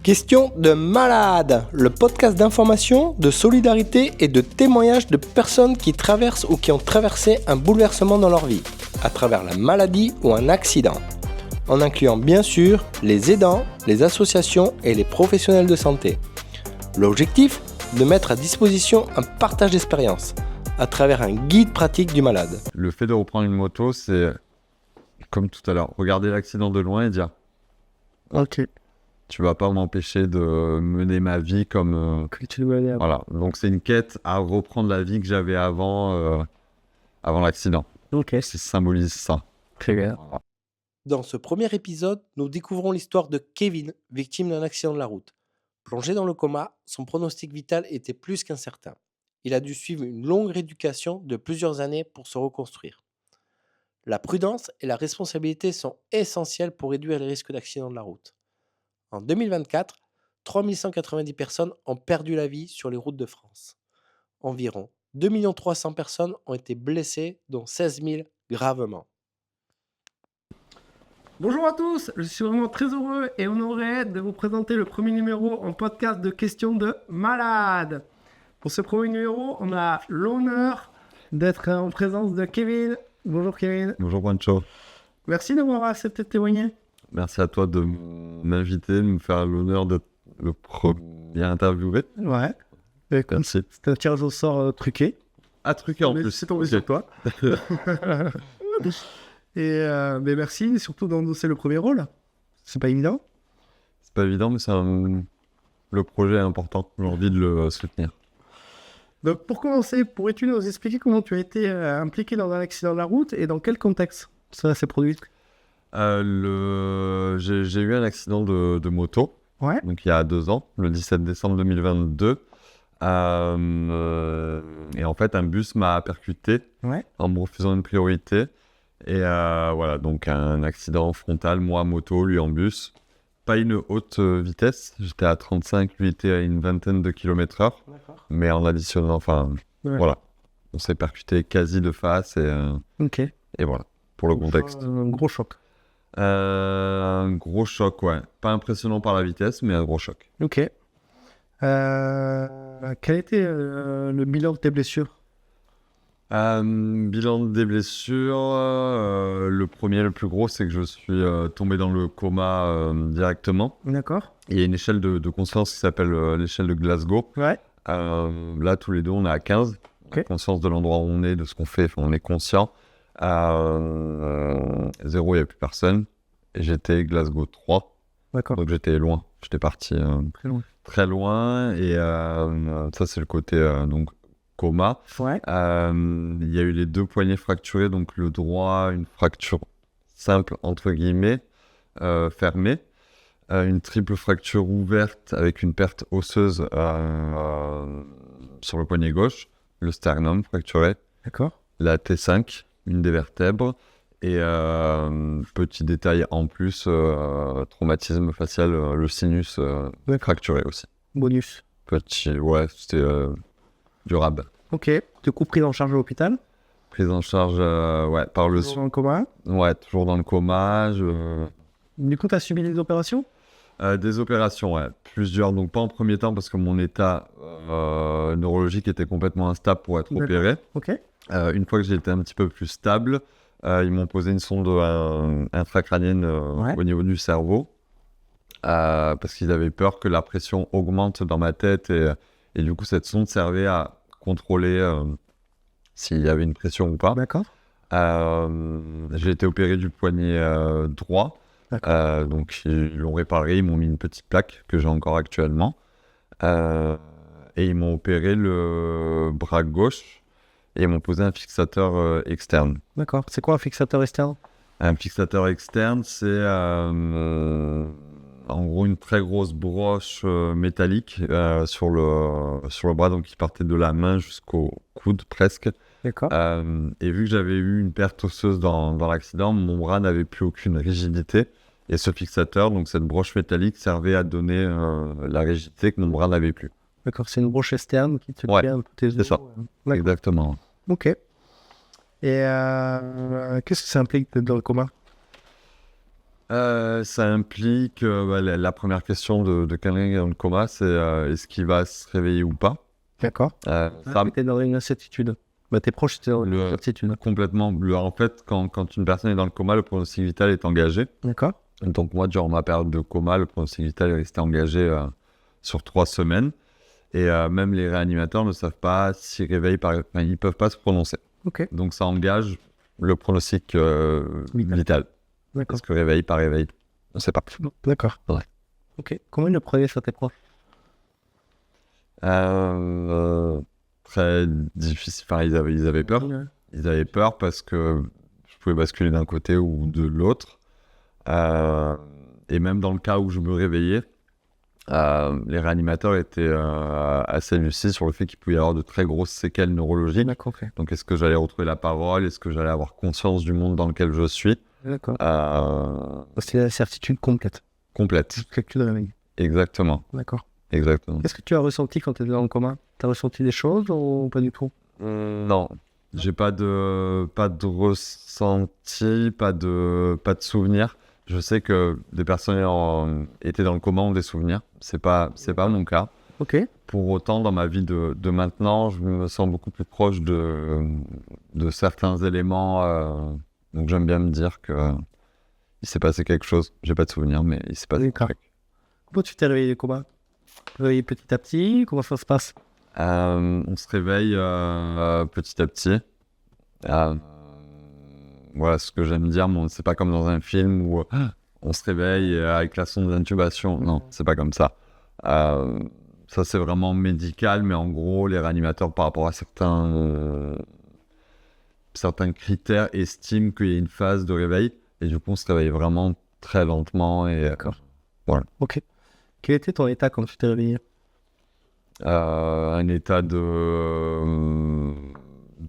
Question de malade, le podcast d'information, de solidarité et de témoignages de personnes qui traversent ou qui ont traversé un bouleversement dans leur vie, à travers la maladie ou un accident, en incluant bien sûr les aidants, les associations et les professionnels de santé. L'objectif, de mettre à disposition un partage d'expérience, à travers un guide pratique du malade. Le fait de reprendre une moto, c'est, comme tout à l'heure, regarder l'accident de loin et dire « Ok, tu vas pas m'empêcher de mener ma vie comme... Que tu dois aller avant. » Voilà, donc c'est une quête à reprendre la vie que j'avais avant l'accident. Ok, Ça symbolise ça. très bien. Dans ce premier épisode, nous découvrons l'histoire de Kevin, victime d'un accident de la route. Plongé dans le coma, son pronostic vital était plus qu'incertain. Il a dû suivre une longue rééducation de plusieurs années pour se reconstruire. La prudence et la responsabilité sont essentielles pour réduire les risques d'accident de la route. En 2024, 3190 personnes ont perdu la vie sur les routes de France. Environ 2 300 000 personnes ont été blessées, dont 16 000 gravement. Bonjour à tous, je suis vraiment très heureux et honoré de vous présenter le premier numéro en podcast de questions de malade. Pour ce premier numéro, on a l'honneur d'être en présence de Kevin. Bonjour Kevin. Bonjour Pancho. Merci d'avoir accepté de témoigner. Merci à toi de m'inviter, de me faire l'honneur d'être le premier interviewé. Ouais. Merci. C'est un tirage au sort truqué. À truquer en Mais plus. c'est tombé Ok. sur toi. Mais merci, surtout d'endosser le premier rôle. C'est pas évident. C'est pas évident, mais le projet est important. J'ai envie de le soutenir. Donc pour commencer, pourrais-tu nous expliquer comment tu as été impliqué dans un accident de la route et dans quel contexte ça s'est produit? J'ai eu un accident de moto, Ouais. donc il y a 2 ans, le 17 décembre 2022. Et en fait, un bus m'a percuté Ouais. en me refusant une priorité. Et voilà, donc un accident frontal, moi moto, lui en bus. Pas une haute vitesse, j'étais à 35, lui était à une vingtaine de km/h. D'accord. Mais en additionnant, enfin, Ouais. voilà. On s'est percuté quasi de face Ok. et voilà, pour le contexte. Un gros choc. Un gros choc, ouais. Pas impressionnant par la vitesse, mais un gros choc. Ok. Quel était le bilan de tes blessures? Bilan des blessures, le premier, le plus gros, c'est que je suis tombé dans le coma directement. D'accord. Il y a une échelle de conscience qui s'appelle l'échelle de Glasgow. Ouais. Là, tous les deux, on est à 15. Ok. Conscience de l'endroit où on est, de ce qu'on fait, enfin, on est conscient. 0, il n'y a plus personne. Et j'étais Glasgow 3, D'accord. donc j'étais loin. J'étais parti Très loin. très loin. Et ça, c'est le côté donc coma. Ouais. Il y a eu les 2 poignets fracturés, donc le droit, une fracture simple, entre guillemets, fermée. Une triple fracture ouverte avec une perte osseuse sur le poignet gauche, le sternum fracturé, D'accord. la T5, une des vertèbres, et petit détail en plus, traumatisme facial, le sinus fracturé aussi. Bonus. Petit, ouais, c'était durable. Ok. Du coup, prise en charge à l'hôpital. Prise en charge, ouais, par le... Toujours en coma. Ouais, toujours dans le coma. Du coup, tu as subi des opérations? Des opérations, ouais. Plusieurs, donc pas en premier temps parce que mon état neurologique était complètement instable pour être D'accord. opéré. Ok. Une fois que j'étais un petit peu plus stable, ils m'ont posé une sonde intracrânienne Ouais. au niveau du cerveau parce qu'ils avaient peur que la pression augmente dans ma tête et du coup cette sonde servait à contrôler s'il y avait une pression ou pas. D'accord. J'ai été opéré du poignet droit. D'accord. Donc ils l'ont réparé, ils m'ont mis une petite plaque que j'ai encore actuellement et ils m'ont opéré le bras gauche et ils m'ont posé un fixateur externe. D'accord. C'est quoi un fixateur externe? Un fixateur externe, c'est en gros une très grosse broche métallique sur le bras, donc qui partait de la main jusqu'au coude presque. D'accord. Et vu que j'avais eu une perte osseuse dans l'accident, mon bras n'avait plus aucune rigidité. Et ce fixateur, donc cette broche métallique, servait à donner la rigidité que mon bras n'avait plus. D'accord. C'est une broche externe qui te Ouais, tient un peu tes os. c'est ça. D'accord. Exactement. Ok. Et qu'est-ce que ça implique d'être dans le coma? Ça implique la première question de quelqu'un qui est dans le coma, c'est est-ce qu'il va se réveiller ou pas. D'accord. Ça, T'es dans une incertitude. Tes proches étaient dans une incertitude. complètement. En fait, quand une personne est dans le coma, le pronostic vital est engagé. D'accord. Donc moi, durant ma période de coma, le pronostic vital est resté engagé sur 3 semaines. Et même les réanimateurs ne savent pas s'ils réveillent ils peuvent pas se prononcer. Ok. Donc ça engage le pronostic vital. D'accord. Parce que réveil par réveil, on ne sait pas. D'accord. Ouais. Ok. Comment ils le prenaient sur tes proches? Très difficile. Enfin, ils avaient peur. Ouais. Ils avaient peur parce que je pouvais basculer d'un côté ou de l'autre. Et même dans le cas où je me réveillais, les réanimateurs étaient assez lucides sur le fait qu'il pouvait y avoir de très grosses séquelles neurologiques. D'accord. Ok. Donc, est-ce que j'allais retrouver la parole? Est-ce que j'allais avoir conscience du monde dans lequel je suis? D'accord. C'est la certitude complète. Complète. Jusqu'à que tu te réveilles. Exactement. D'accord. Exactement. Qu'est-ce que tu as ressenti quand tu étais dans le coma? Tu as ressenti des choses ou pas du tout? Non. J'ai pas de ressenti, pas de souvenir. Je sais que des personnes ayant été dans le coma ont des souvenirs. C'est pas mon cas. Ok. Pour autant, dans ma vie de maintenant, je me sens beaucoup plus proche de certains éléments. Donc j'aime bien me dire que il s'est passé quelque chose. J'ai pas de souvenir, mais il s'est passé quelque D'accord. chose. Comment tu t'es réveillé du coma? Tu t'es réveillé petit à petit? Comment ça se passe? On se réveille petit à petit. Voilà ce que j'aime dire, mais c'est pas comme dans un film où on se réveille avec la sonde d'intubation. Non, c'est pas comme ça. Ça, c'est vraiment médical, mais en gros, les réanimateurs, par rapport à certains critères, estiment qu'il y a une phase de réveil. Et du coup, on se réveille vraiment très lentement. D'accord. Voilà. Ok. Quel était ton état quand tu t'es réveillé? Un état dans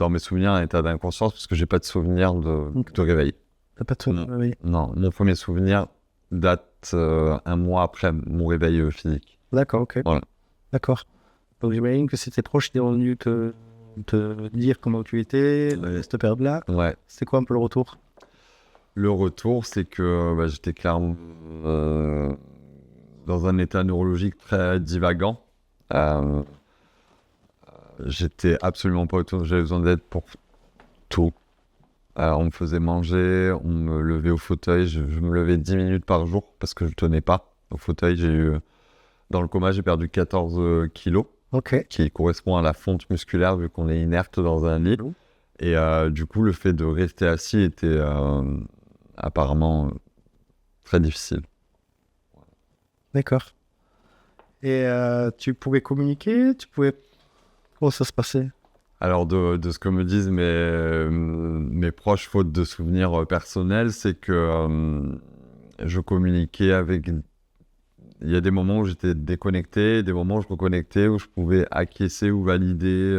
mes souvenirs, un état d'inconscience, parce que j'ai pas de souvenir de réveil. T'as pas de souvenir de réveil? Non, mon premier souvenir date un mois après mon réveil physique. D'accord, ok. Voilà. D'accord. Donc j'imagine que c'était proche, t'es revenu te dire comment tu étais, Ouais. cette période-là. Ouais. C'était quoi un peu le retour? Le retour, c'est que j'étais clairement dans un état neurologique très divagant. J'étais absolument pas autonome, j'avais besoin d'aide pour tout. On me faisait manger, on me levait au fauteuil, je me levais 10 minutes par jour parce que je tenais pas au fauteuil. Dans le coma, j'ai perdu 14 kilos, Ok. qui correspond à la fonte musculaire vu qu'on est inerte dans un lit. Et du coup, le fait de rester assis était apparemment très difficile. D'accord. Et tu pouvais communiquer? Comment ça se passait? Alors, de ce que me disent mes proches, faute de souvenirs personnels, c'est que je communiquais avec... Il y a des moments où j'étais déconnecté, des moments où je reconnectais, où je pouvais acquiescer ou valider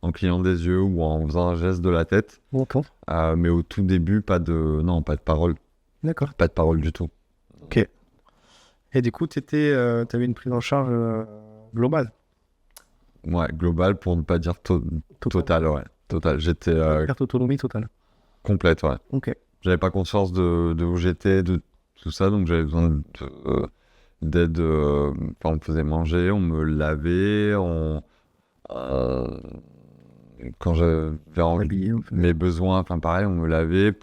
en clignant des yeux ou en faisant un geste de la tête. D'accord. Mais au tout début, pas de parole. D'accord. Pas de parole du tout. Ok. Et du coup, t'avais une prise en charge globale? Ouais, global pour ne pas dire total, ouais. Total. J'étais Carte autonomie totale. complète, ouais. Ok. J'avais pas conscience de où j'étais, de tout ça, donc j'avais besoin d'aide. Enfin, on me faisait manger, on me lavait, quand j'avais Habillé, en fait. mes besoins, enfin pareil, on me lavait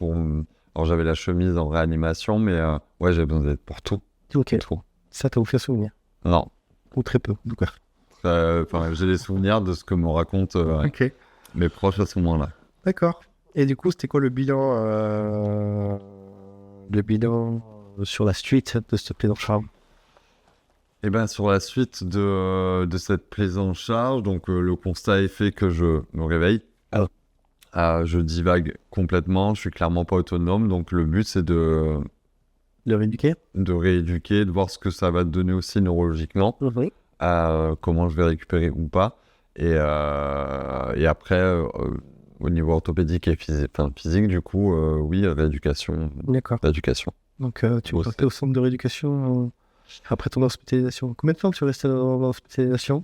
alors j'avais la chemise en réanimation, mais ouais, j'avais besoin d'aide pour tout. Ok. Tout. Ça t'a vous fait souvenir? Non. Ou très peu, en tout cas. Enfin, j'ai des souvenirs de ce que me racontent Ok. mes proches à ce moment-là. D'accord. Et du coup, c'était quoi le bilan sur la suite de cette prise en charge? Et bien, sur la suite de cette prise en charge, donc le constat est fait que je me réveille. Je divague complètement, je suis clairement pas autonome, donc le but c'est de rééduquer? de rééduquer, de voir ce que ça va te donner aussi neurologiquement, Oui. comment je vais récupérer ou pas. Et après, au niveau orthopédique et physique, du coup, oui, rééducation. D'accord. Rééducation. Donc, tu es parti au centre de rééducation après ton hospitalisation. Combien de temps tu es resté dans l'hospitalisation?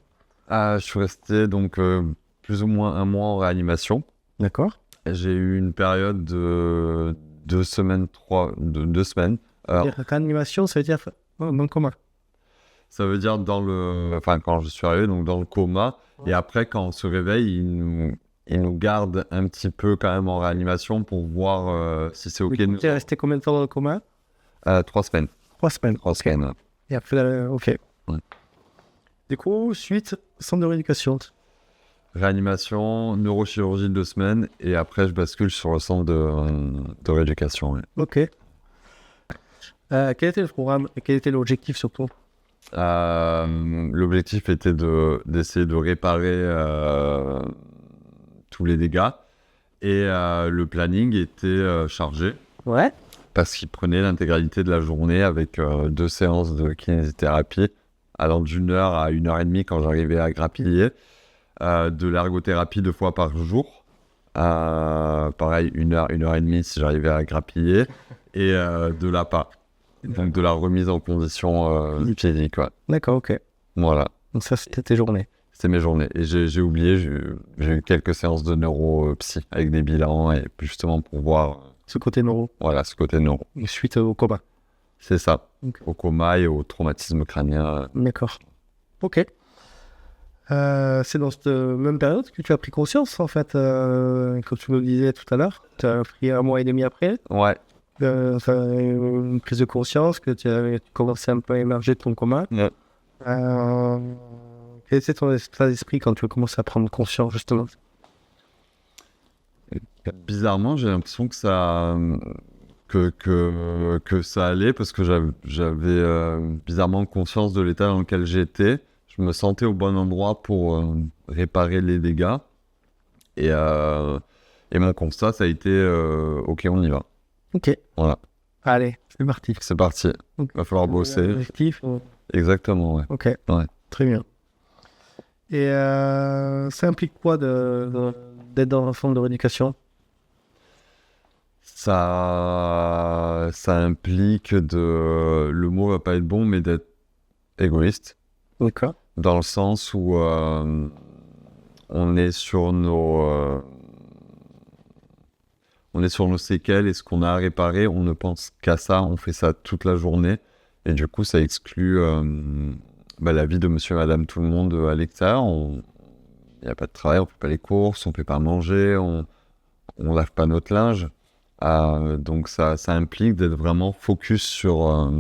Je suis resté donc plus ou moins un mois en réanimation. D'accord. J'ai eu une période de 2 semaines, Alors, Réanimation, ça veut dire dans le coma. ça veut dire quand je suis arrivé, donc dans le coma. Ouais. Et après, quand on se réveille, il nous garde un petit peu quand même en réanimation pour voir si c'est OK. Tu es resté combien de temps dans le coma? 3 semaines. 3 semaines. 3 semaines. Ouais. Et après, ok. Ouais. Du coup, suite, centre de rééducation. Réanimation, neurochirurgie 2 semaines. Et après, je bascule sur le centre de rééducation. Ouais. Ok. Quel était le programme et quel était l'objectif surtout? L'objectif était d'essayer de réparer tous les dégâts. Et le planning était chargé. Ouais. Parce qu'il prenait l'intégralité de la journée avec 2 séances de kinésithérapie, allant d'1 heure à 1h30 quand j'arrivais à grappiller, de l'ergothérapie 2 fois par jour, pareil 1 heure, 1h30 si j'arrivais à grappiller, et de l'APA, donc de la remise en condition physique. Ouais. D'accord, ok. Voilà, Donc ça, c'était tes journées. c'était mes journées. Et j'ai oublié, j'ai eu quelques séances de neuro-psy avec des bilans, et justement pour voir Ce côté neuro. voilà, ce côté neuro. Suite au coma. C'est ça, Ok. au coma et au traumatisme crânien. D'accord. Ok. C'est dans cette même période que tu as pris conscience, en fait, comme tu me le disais tout à l'heure. Tu as pris 1 mois et demi après. Ouais, Une prise de conscience, que tu commençais un peu à émerger de ton coma. Ouais. Quel était ton état d'esprit quand tu as commencé à prendre conscience, justement? bizarrement, j'ai l'impression que ça allait parce que j'avais bizarrement conscience de l'état dans lequel j'étais. Je me sentais au bon endroit pour réparer les dégâts. Et mon constat, ça a été OK, on y va. Ok. Voilà, Allez, c'est parti. c'est parti. Ok. Va falloir bosser. Objectif. Exactement, ouais. Ok. Ouais. Très bien. Et ça implique quoi d'être dans un centre de rééducation? Ça implique le mot va pas être bon, mais d'être égoïste. D'accord. Dans le sens où on est sur nos séquelles et ce qu'on a à réparer, on ne pense qu'à ça, on fait ça toute la journée et du coup ça exclut la vie de monsieur et madame tout le monde à l'extérieur. Il n'y a pas de travail, on fait pas les courses, on fait pas manger, on lave pas notre linge. Donc ça implique d'être vraiment focus sur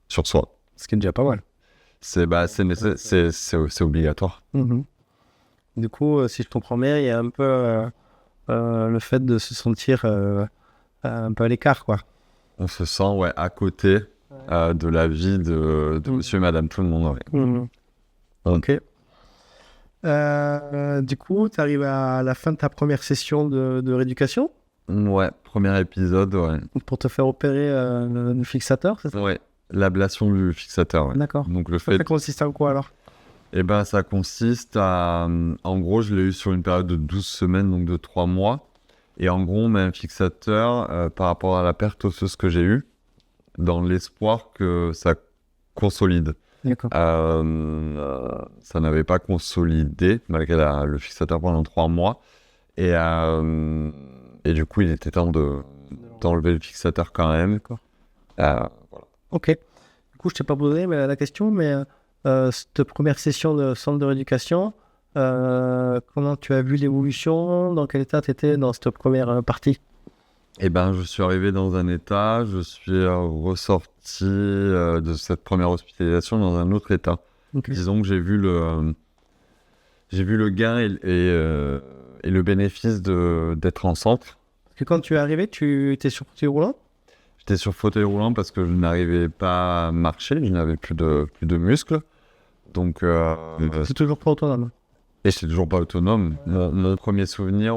soi. Ce qui est déjà pas mal. C'est obligatoire. Mhm. Du coup, si je comprends bien, il y a un peu le fait de se sentir un peu à l'écart, quoi. On se sent à côté de la vie de monsieur et madame tout le monde. Ouais. Mhm. Ok. Du coup, tu arrives à la fin de ta première session de rééducation Ouais, premier épisode, ouais. pour te faire opérer le fixateur, c'est ça? Ouais, l'ablation du fixateur, ouais. D'accord. Donc le Ça fait, consiste en quoi alors? ça consiste à, en gros, je l'ai eu sur une période de 12 semaines, donc de 3 mois. Et en gros, on met un fixateur par rapport à la perte osseuse que j'ai eue, dans l'espoir que ça consolide. D'accord. Ça n'avait pas consolidé, malgré le fixateur pendant 3 mois. Et du coup, il était temps d'enlever le fixateur quand même. D'accord. Voilà. Ok. Du coup, je t'ai pas posé la question, mais cette première session de centre de rééducation, comment tu as vu l'évolution? Dans quel état tu étais dans cette première partie? Je suis arrivé dans un état, je suis ressorti de cette première hospitalisation dans un autre état. Ok. Disons que j'ai vu le gain et le bénéfice d'être en centre. Parce que quand tu es arrivé, tu étais sur fauteuil roulant? J'étais sur fauteuil roulant parce que je n'arrivais pas à marcher, je n'avais plus de muscles. Donc, C'est toujours pas autonome. et j'étais toujours pas autonome. Mon premier souvenir,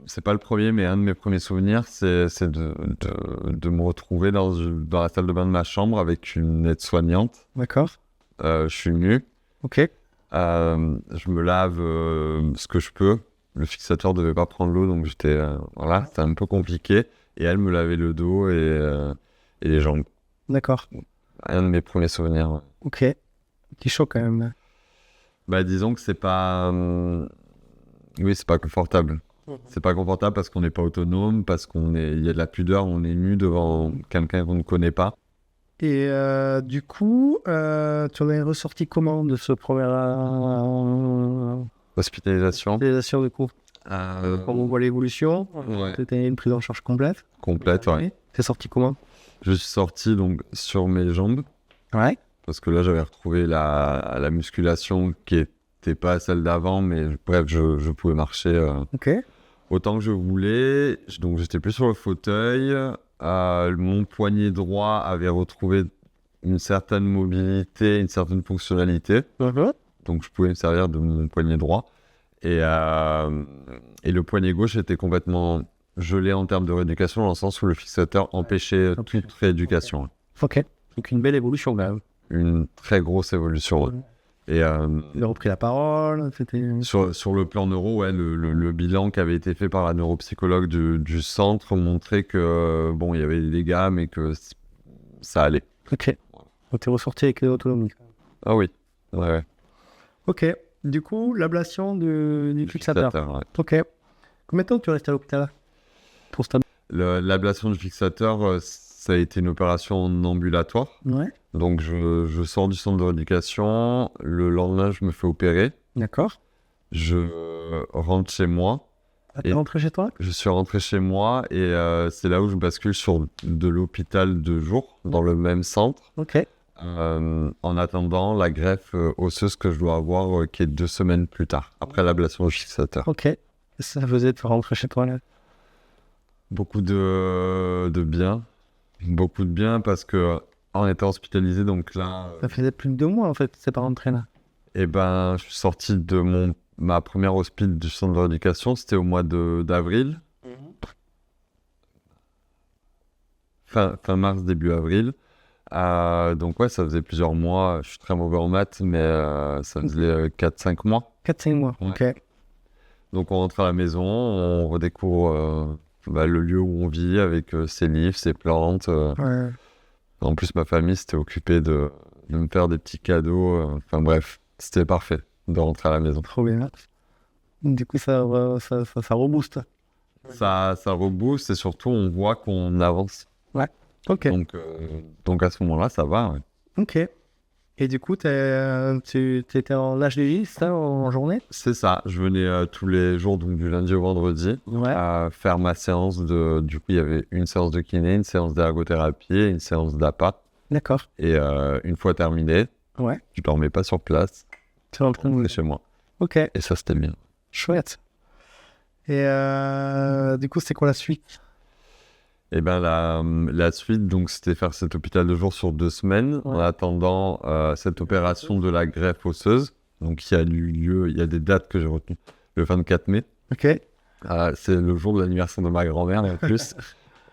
c'est pas le premier, mais un de mes premiers souvenirs, c'est de me retrouver dans la salle de bain de ma chambre avec une aide-soignante. D'accord. Je suis nu. Ok. Je me lave ce que je peux. Le fixateur devait pas prendre l'eau, donc c'était un peu compliqué. Et elle me lavait le dos et les jambes. D'accord. Un de mes premiers souvenirs. Ouais. Ok. Petit choc quand même. Disons que c'est pas, oui, c'est pas confortable. C'est pas confortable parce qu'on n'est pas autonome, parce il y a de la pudeur, on est nu devant quelqu'un qu'on ne connaît pas. Et du coup, tu en es ressorti comment de ce premier Hospitalisation. hospitalisation du coup? Quand on voit l'évolution, Ouais. c'était une prise en charge complète. Complète, ouais. C'est sorti comment? Je suis sorti donc sur mes jambes, Ouais. parce que là j'avais retrouvé la musculation qui était pas celle d'avant, mais bref, je pouvais marcher Ok. autant que je voulais. Donc j'étais plus sur le fauteuil. Mon poignet droit avait retrouvé une certaine mobilité, une certaine fonctionnalité. Donc je pouvais me servir de mon poignet droit. Et le poignet gauche était complètement gelé en termes de rééducation, dans le sens où le fixateur empêchait toute rééducation. Ok. Donc une belle évolution quand même. Une très grosse évolution. Ouais. Et Il a repris la parole, c'était... sur le plan neuro, ouais, le bilan qui avait été fait par la neuropsychologue du centre montrait que bon, il y avait des dégâts, mais que ça allait. Ok. Donc t'es ressorti avec l'autonomie. Ah oui, ouais. Ok. Du coup, l'ablation du fixateur. Ouais. Ok. Combien de temps tu restes à l'hôpital pour stabiliser? L'ablation du fixateur, ça a été une opération en ambulatoire. Ouais. Donc je sors du centre de rééducation, le lendemain je me fais opérer, D'accord. je rentre chez moi. T'es rentré chez toi? Je suis rentré chez moi et c'est là où je bascule sur de l'hôpital de jour, dans le même centre, Ok. en attendant la greffe osseuse que je dois avoir, qui est 2 semaines plus tard, après l'ablation du fixateur. Ok. Ça faisait de rentrer chez toi là? Beaucoup de bien parce que en étant hospitalisé, donc là, Ça faisait plus de 2 mois en fait, c'est pas rentré là. eh ben, je suis sorti de ma première hospitalisation du centre de rééducation, c'était au mois d'avril, fin mars, début avril. Donc ouais, ça faisait plusieurs mois, je suis très mauvais en maths, mais ça faisait 4-5 mois. 4-5 mois. Ouais. Ok. Donc on rentre à la maison, on redécouvre le lieu où on vit avec ses livres, ses plantes. Ouais. En plus, ma famille s'était occupée de me faire des petits cadeaux. Enfin bref, c'était parfait de rentrer à la maison. Trop bien. Du coup, ça rebooste. Ça rebooste et surtout, on voit qu'on avance. Ok. Donc à ce moment-là, ça va. Ouais. Ok. Et du coup, tu étais en HDJ, c'est ça, en journée? C'est ça. Je venais tous les jours, donc du lundi au vendredi, Ouais. faire ma séance de... Du coup, il y avait une séance de kiné, une séance d'ergothérapie et une séance d'appât. D'accord. Et une fois terminé, Ouais. je dormais pas sur place, Tu es en train je de... rentrais chez moi. Ok. Et ça, c'était bien. Chouette. Et du coup, c'est quoi la suite? Et ben la suite, donc, c'était faire cet hôpital de jour sur 2 semaines, en attendant cette opération de la greffe osseuse. Donc, il y a eu lieu, il y a des dates que j'ai retenues. Le 24 mai, Ok. c'est le jour de l'anniversaire de ma grand-mère, en plus.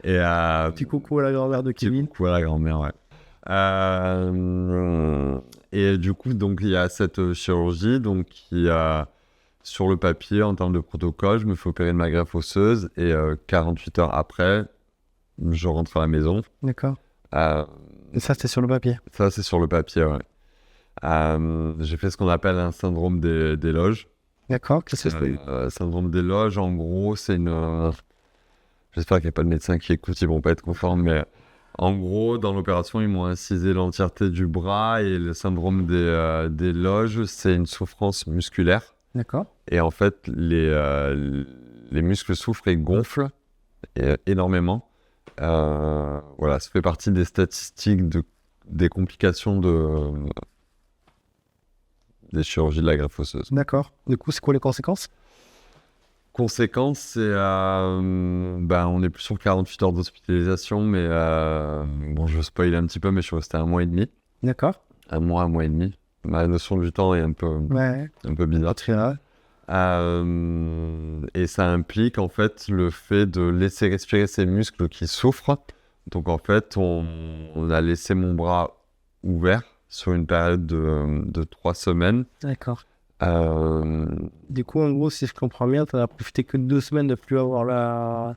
Et Petit coucou à la grand-mère de Kevin. Petit coucou à la grand-mère, ouais. Et du coup, donc, il y a cette chirurgie, donc, qui a... Sur le papier, en termes de protocole, je me fais opérer de ma greffe osseuse et 48 heures après, je rentre à la maison. D'accord. Euh, Et ça, c'était sur le papier. Ça, c'est sur le papier, ouais. J'ai fait ce qu'on appelle un syndrome des loges. D'accord. Qu'est-ce que c'est? Syndrome des loges, en gros, c'est une... J'espère qu'il n'y a pas de médecins qui écoutent, ils vont pas être conformes, mais en gros, dans l'opération, ils m'ont incisé l'entièreté du bras et le syndrome des loges, c'est une souffrance musculaire. D'accord. Et en fait, les muscles souffrent et gonflent énormément. Voilà, ça fait partie des statistiques des complications des chirurgies de la greffe osseuse. D'accord. Du coup, c'est quoi les conséquences? Conséquence, c'est on est plus sur 48 heures d'hospitalisation, mais bon, je spoil un petit peu, mais je suis resté 1 mois et demi. D'accord. 1 mois et demi. Ma notion du temps est un peu bizarre. Très bien. Et ça implique en fait le fait de laisser respirer ces muscles qui souffrent. Donc en fait, on a laissé mon bras ouvert sur une période de 3 semaines. D'accord. Du coup, en gros, si je comprends bien, tu n'as profité que de 2 semaines de plus avoir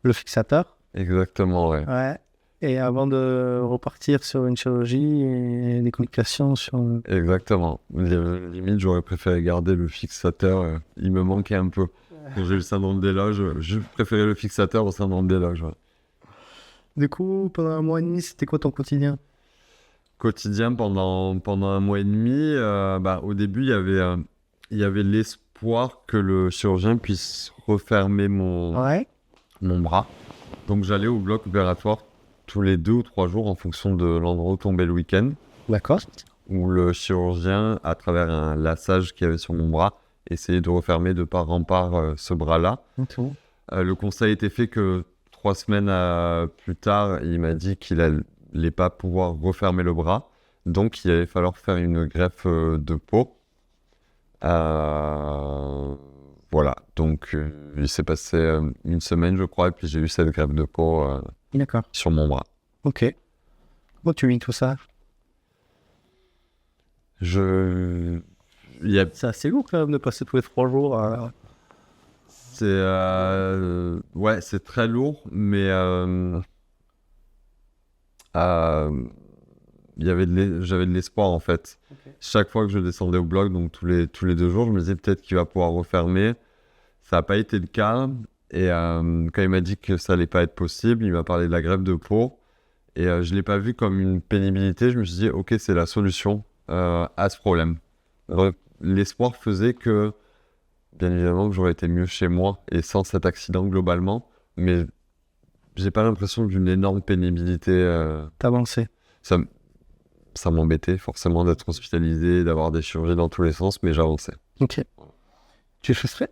le fixateur. Exactement, ouais. Ouais. Et avant de repartir sur une chirurgie et des complications sur... Exactement. Limite, j'aurais préféré garder le fixateur. Il me manquait un peu. Quand j'ai eu le syndrome des loges, je préférais le fixateur au syndrome des loges. Ouais. Du coup, pendant 1 mois et demi, c'était quoi ton quotidien? Quotidien pendant 1 mois et demi, au début, il y avait l'espoir que le chirurgien puisse refermer mon bras. Donc, j'allais au bloc opératoire tous les 2 ou 3 jours en fonction de l'endroit où tombait le week-end, D'accord. où le chirurgien, à travers un laçage qu'il y avait sur mon bras, essayait de refermer de part en part ce bras-là. Le constat a été fait que 3 semaines plus tard, il m'a dit qu'il allait pas pouvoir refermer le bras. Donc, il allait falloir faire une greffe de peau. Voilà. Donc, il s'est passé 1 semaine, je crois, et puis j'ai eu cette greffe de peau D'accord. sur mon bras. Ok. Comment tu vis tout ça? Il y a C'est assez lourd quand même de passer tous les 3 jours à... Ouais, c'est très lourd, mais j'avais de l'espoir en fait. Ok. Chaque fois que je descendais au bloc, donc tous les 2 jours, je me disais peut-être qu'il va pouvoir refermer. Ça n'a pas été le cas. Et quand il m'a dit que ça allait pas être possible, il m'a parlé de la greffe de peau. Et je l'ai pas vu comme une pénibilité. Je me suis dit, ok, c'est la solution à ce problème. Alors, l'espoir faisait que, bien évidemment, que j'aurais été mieux chez moi et sans cet accident globalement. Mais j'ai pas l'impression d'une énorme pénibilité. T'as avancé. Ça m'embêtait forcément d'être hospitalisé, d'avoir des chirurgies dans tous les sens, mais j'avançais. Ok. Tu es frustré?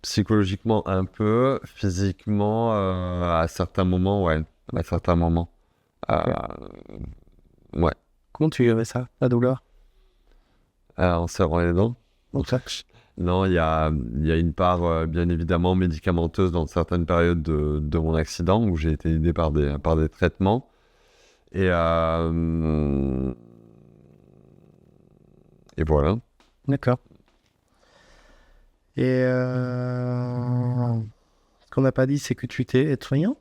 Psychologiquement un peu, physiquement à certains moments, ouais. À certains moments. Ouais. Comment tu gérais ça, la douleur? En serrant les dents. Ok. Non, il y a une part bien évidemment médicamenteuse dans certaines périodes de mon accident où j'ai été aidé par des traitements. Et voilà. D'accord. Et ce qu'on n'a pas dit, c'est que tu étais aide-soignant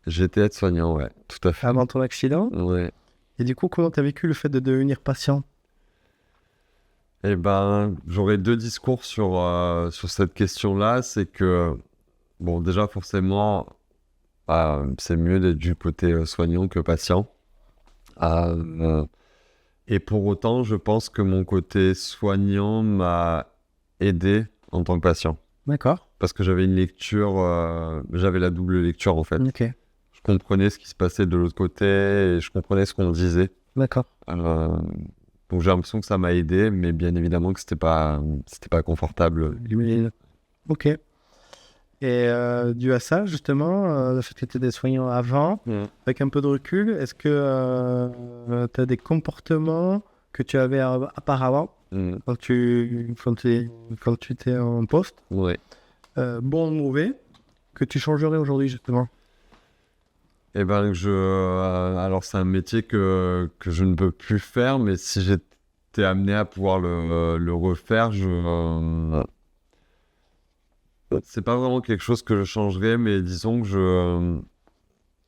J'étais aide-soignant, ouais, tout à fait. avant ton accident. Ouais. Et du coup, comment tu as vécu le fait de devenir patient? Eh ben, j'aurais 2 discours sur cette question-là. C'est que, bon, déjà, forcément, c'est mieux d'être du côté soignant que patient. Et pour autant, je pense que mon côté soignant m'a aidé en tant que patient. D'accord. Parce que j'avais une lecture, j'avais la double lecture, en fait. Ok. Je comprenais ce qui se passait de l'autre côté et je comprenais ce qu'on disait. D'accord. Donc j'ai l'impression que ça m'a aidé, mais bien évidemment que c'était pas confortable. Ok. Et dû à ça, justement, le fait que tu étais soignant avant, avec un peu de recul, est-ce que tu as des comportements que tu avais auparavant quand tu étais en poste, Ouais. bons ou mauvais, que tu changerais aujourd'hui, justement? Eh ben, alors c'est un métier que je ne peux plus faire, mais si j'étais amené à pouvoir le refaire, c'est pas vraiment quelque chose que je changerais, mais disons que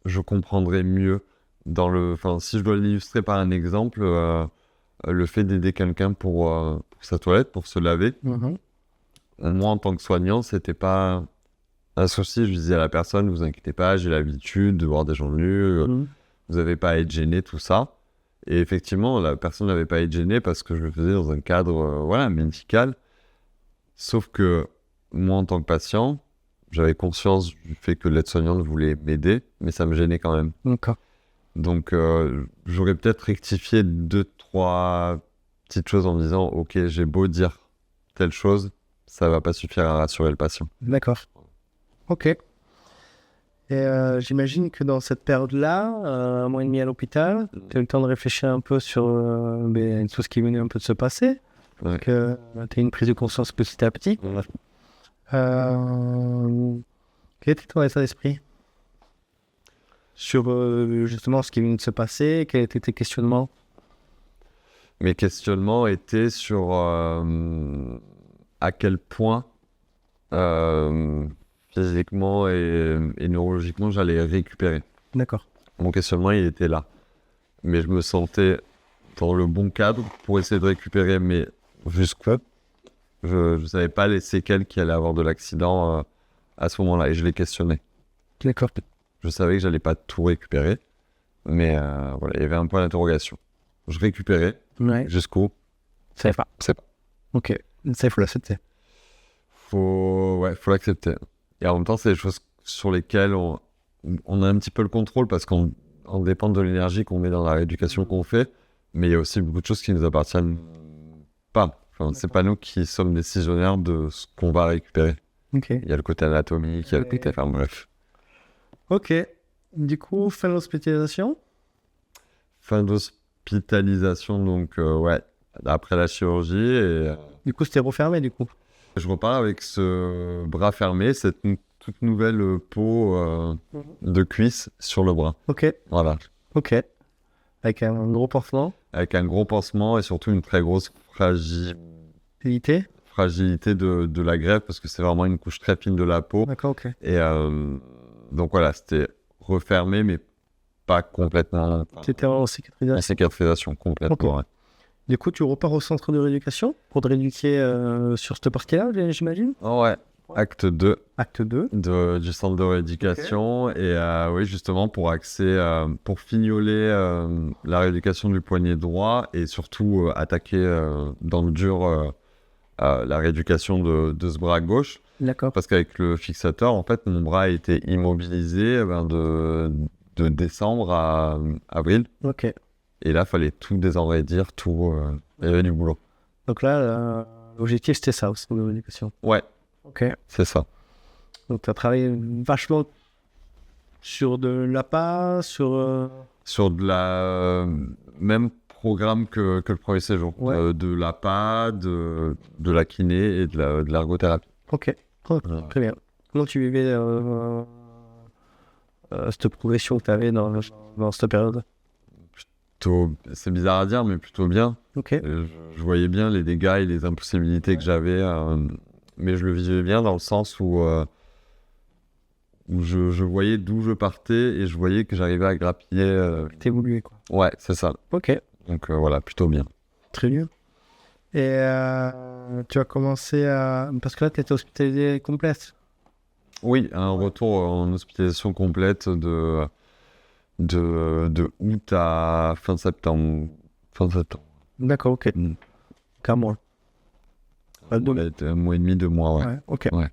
je comprendrais mieux enfin, si je dois l'illustrer par un exemple, le fait d'aider quelqu'un pour sa toilette, pour se laver. Moi, en tant que soignant, c'était pas un souci. Je disais à la personne, vous inquiétez pas, j'ai l'habitude de voir des gens nus, vous n'avez pas à être gêné, tout ça. Et effectivement, la personne n'avait pas à être gênée parce que je le faisais dans un cadre médical. Sauf que moi, en tant que patient, j'avais conscience du fait que l'aide-soignante voulait m'aider, mais ça me gênait quand même. D'accord. Donc, j'aurais peut-être rectifié 2-3 petites choses en me disant, ok, j'ai beau dire telle chose, ça va pas suffire à rassurer le patient. D'accord. Ok. Et j'imagine que dans cette période-là, 1 mois et demi à l'hôpital, tu as eu le temps de réfléchir un peu sur tout ce qui venait un peu de se passer. Ouais. Que tu as une prise de conscience petit à petit. Quel était ton état d'esprit sur justement ce qui vient de se passer? Quels étaient tes questionnements? Mes questionnements étaient sur à quel point physiquement et neurologiquement j'allais récupérer. D'accord. Mon questionnement, il était là. Mais je me sentais dans le bon cadre pour essayer de récupérer. Mais jusqu'à... Je ne savais pas les séquelles qu'il allait avoir de l'accident à ce moment-là, et je l'ai questionné. D'accord. Je savais que j'allais pas tout récupérer, mais voilà, il y avait un point d'interrogation. Je récupérais Ouais. jusqu'au... Ça savais pas. C'est pas. Ok. Ça, il faut l'accepter. Faut l'accepter. Et en même temps, c'est des choses sur lesquelles on a un petit peu le contrôle parce qu'on dépend de l'énergie qu'on met dans la rééducation qu'on fait, mais il y a aussi beaucoup de choses qui nous appartiennent pas. Enfin, c'est pas nous qui sommes décisionnaires de ce qu'on va récupérer. Ok. Il y a le côté anatomique, il y a le côté... Enfin bref. Ok. Du coup, fin de l'hospitalisation. Fin d'hospitalisation, donc ouais, après la chirurgie, et Du coup, c'était refermé, du coup. je repars avec ce bras fermé, cette toute nouvelle peau de cuisse sur le bras. Ok. Voilà. Ok. Avec un gros pansement. Avec un gros pansement et surtout une très grosse Évité. fragilité de la greffe parce que c'est vraiment une couche très fine de la peau. D'accord, ok. Et donc voilà, c'était refermé, mais pas complètement. C'était en cicatrisation. En cicatrisation, complètement. Ok. Ouais. Du coup, tu repars au centre de rééducation pour te rééduquer sur cette partie-là, j'imagine. Oh ouais, acte 2 Acte 2. du centre de rééducation. Et oui, justement, pour fignoler la rééducation du poignet droit et surtout attaquer dans le dur la rééducation de ce bras gauche. D'accord. Parce qu'avec le fixateur, en fait, mon bras a été immobilisé de décembre à avril. Ok. Et là, il fallait tout désenraidir, tout... il y avait du boulot. Donc là, l'objectif, c'était ça, au centre de rééducation. Ouais, Ok. c'est ça. Donc, tu as travaillé vachement sur de l'APA, sur... Sur de la... même programme que le premier séjour. Ouais. De l'APA, de la kiné et de l'ergothérapie. Ok. Ouais. Très bien. Comment tu vivais cette progression que tu avais dans cette période? C'est bizarre à dire, mais plutôt bien. Ok. Je voyais bien les dégâts et les impossibilités que j'avais, mais je le vivais bien dans le sens où je voyais d'où je partais et je voyais que j'arrivais à grappiller. T'évoluais, quoi. Ouais, c'est ça. Ok. Donc voilà, plutôt bien. Très bien. Et tu as commencé à... Parce que là, tu étais hospitalisé complète. Oui, un retour en hospitalisation complète de août à fin septembre. D'accord, ok. Mm. 4 mois. Un mois et demi, 2 mois, ouais. Ouais, ok. Ouais.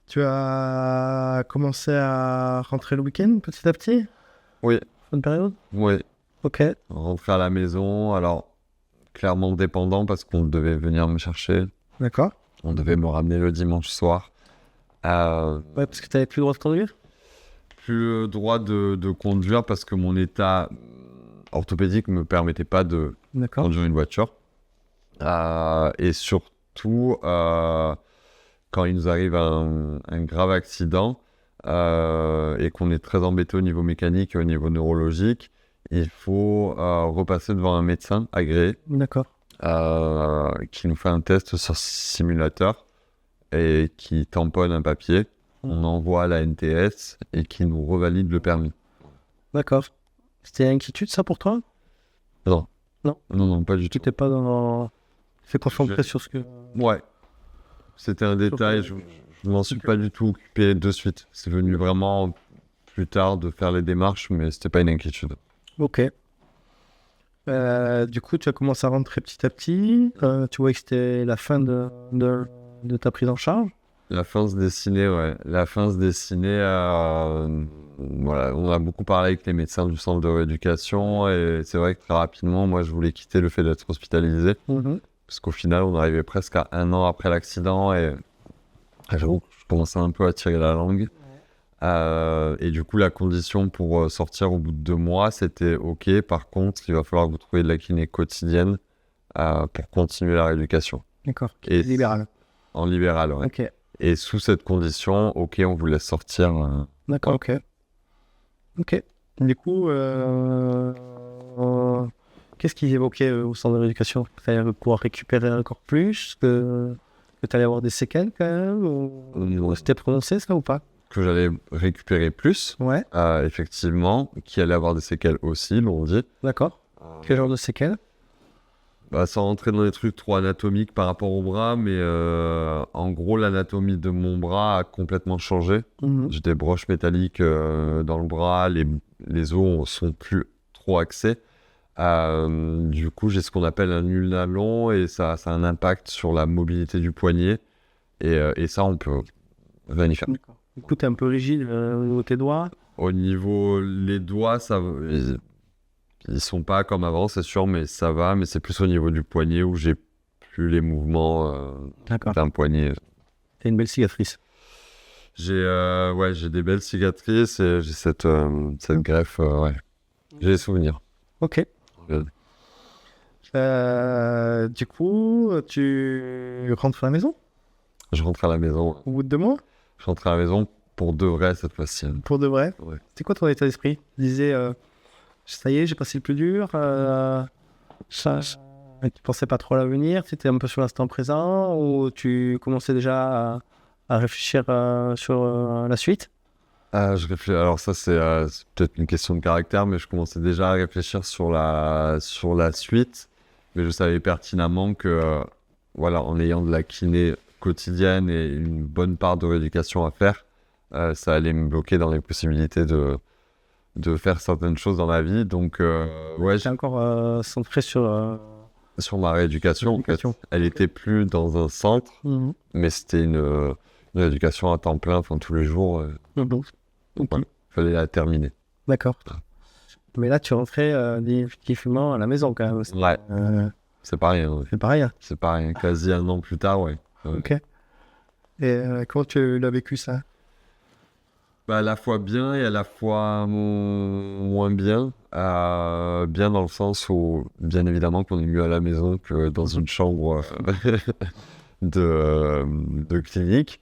Tu as commencé à rentrer le week-end petit à petit? Oui. Fin de période? Oui. Ok. Rentrer à la maison, alors clairement dépendant parce qu'on devait venir me chercher. D'accord. On devait me ramener le dimanche soir. Ouais, parce que tu n'avais plus le droit de conduire? Plus le droit de conduire parce que mon état orthopédique ne me permettait pas de D'accord. conduire une voiture. Et surtout, quand il nous arrive un grave accident et qu'on est très embêté au niveau mécanique et au niveau neurologique, il faut repasser devant un médecin agréé D'accord. qui nous fait un test sur simulateur et qui tamponne un papier. On envoie à la NTS et qui nous revalide le permis. D'accord. C'était une inquiétude, ça, pour toi? Non. Non. Non, pas du Tu tout. n'étais pas dans... Fais concentrer sur ce que... Ouais. C'était un détail, je m'en suis pas du tout occupé de suite. C'est venu vraiment plus tard de faire les démarches, mais c'était pas une inquiétude. Ok. Du coup, tu as commencé à rentrer petit à petit. Tu vois que c'était la fin de ta prise en charge. La fin se dessinait, ouais. La fin se dessinait. Voilà, on a beaucoup parlé avec les médecins du centre de rééducation et c'est vrai que très rapidement, moi, je voulais quitter le fait d'être hospitalisé parce qu'au final, on arrivait presque à 1 an après l'accident et j'avoue que je commençais un peu à tirer la langue. Et du coup, la condition pour sortir au bout de 2 mois, c'était OK. Par contre, il va falloir que vous trouviez de la kiné quotidienne pour continuer la rééducation. D'accord. Et Libéral. En libéral, ouais. Ok. Et sous cette condition, OK, on vous laisse sortir. D'accord, ok. Ok. Du coup, qu'est-ce qu'ils évoquaient au centre de rééducation? Que tu allais pouvoir récupérer encore plus? Que tu allais avoir des séquelles quand même? Ou c'était prononcé ça ou pas? Que j'allais récupérer plus, Ouais. effectivement, qui allait avoir des séquelles aussi, l'on dit. D'accord. Quel genre de séquelles? Sans rentrer dans les trucs trop anatomiques par rapport au bras, mais en gros, l'anatomie de mon bras a complètement changé. J'ai des broches métalliques dans le bras, les os sont plus trop axés. Du coup, j'ai ce qu'on appelle un ulna long et ça a un impact sur la mobilité du poignet. Et ça, on peut rien y faire. D'accord. Du coup, t'es un peu rigide au niveau de tes doigts. Au niveau les doigts, ils sont pas comme avant, c'est sûr, mais ça va. Mais c'est plus au niveau du poignet où j'ai plus les mouvements D'accord. d'un poignet. T'as une belle cicatrice. J'ai des belles cicatrices et j'ai cette greffe. Ouais. J'ai des souvenirs. Ok. Du coup, tu rentres à la maison Je rentre à la maison. au bout de 2 mois Je rentre à la maison pour de vrai cette fois-ci. pour de vrai. Ouais. C'était quoi ton état d'esprit? Tu disais, ça y est, j'ai passé le plus dur. Tu pensais pas trop à l'avenir? Tu étais un peu sur l'instant présent ou tu commençais déjà à réfléchir sur la suite? Je réfléchis. Alors ça, c'est peut-être une question de caractère, mais je commençais déjà à réfléchir sur la suite. Mais je savais pertinemment que, voilà, en ayant de la kiné quotidienne et une bonne part de rééducation à faire, ça allait me bloquer dans les possibilités de faire certaines choses dans ma vie. Donc, ouais, J'étais encore centré sur sur ma rééducation, en fait, l'éducation. elle était plus dans un centre, Mhm. mais c'était une rééducation à temps plein, enfin tous les jours. Mhm. Ok. Ouais, fallait la terminer. D'accord. Mais là, tu rentrais définitivement à la maison quand même. Ouais, c'est pas rien. Ouais. C'est pareil. Hein. C'est pas rien. Quasi un an plus tard, ouais. Ok. Et comment tu l'as vécu ça? À la fois bien et à la fois moins bien. Bien dans le sens où, bien évidemment, qu'on est mieux à la maison que dans une chambre de clinique.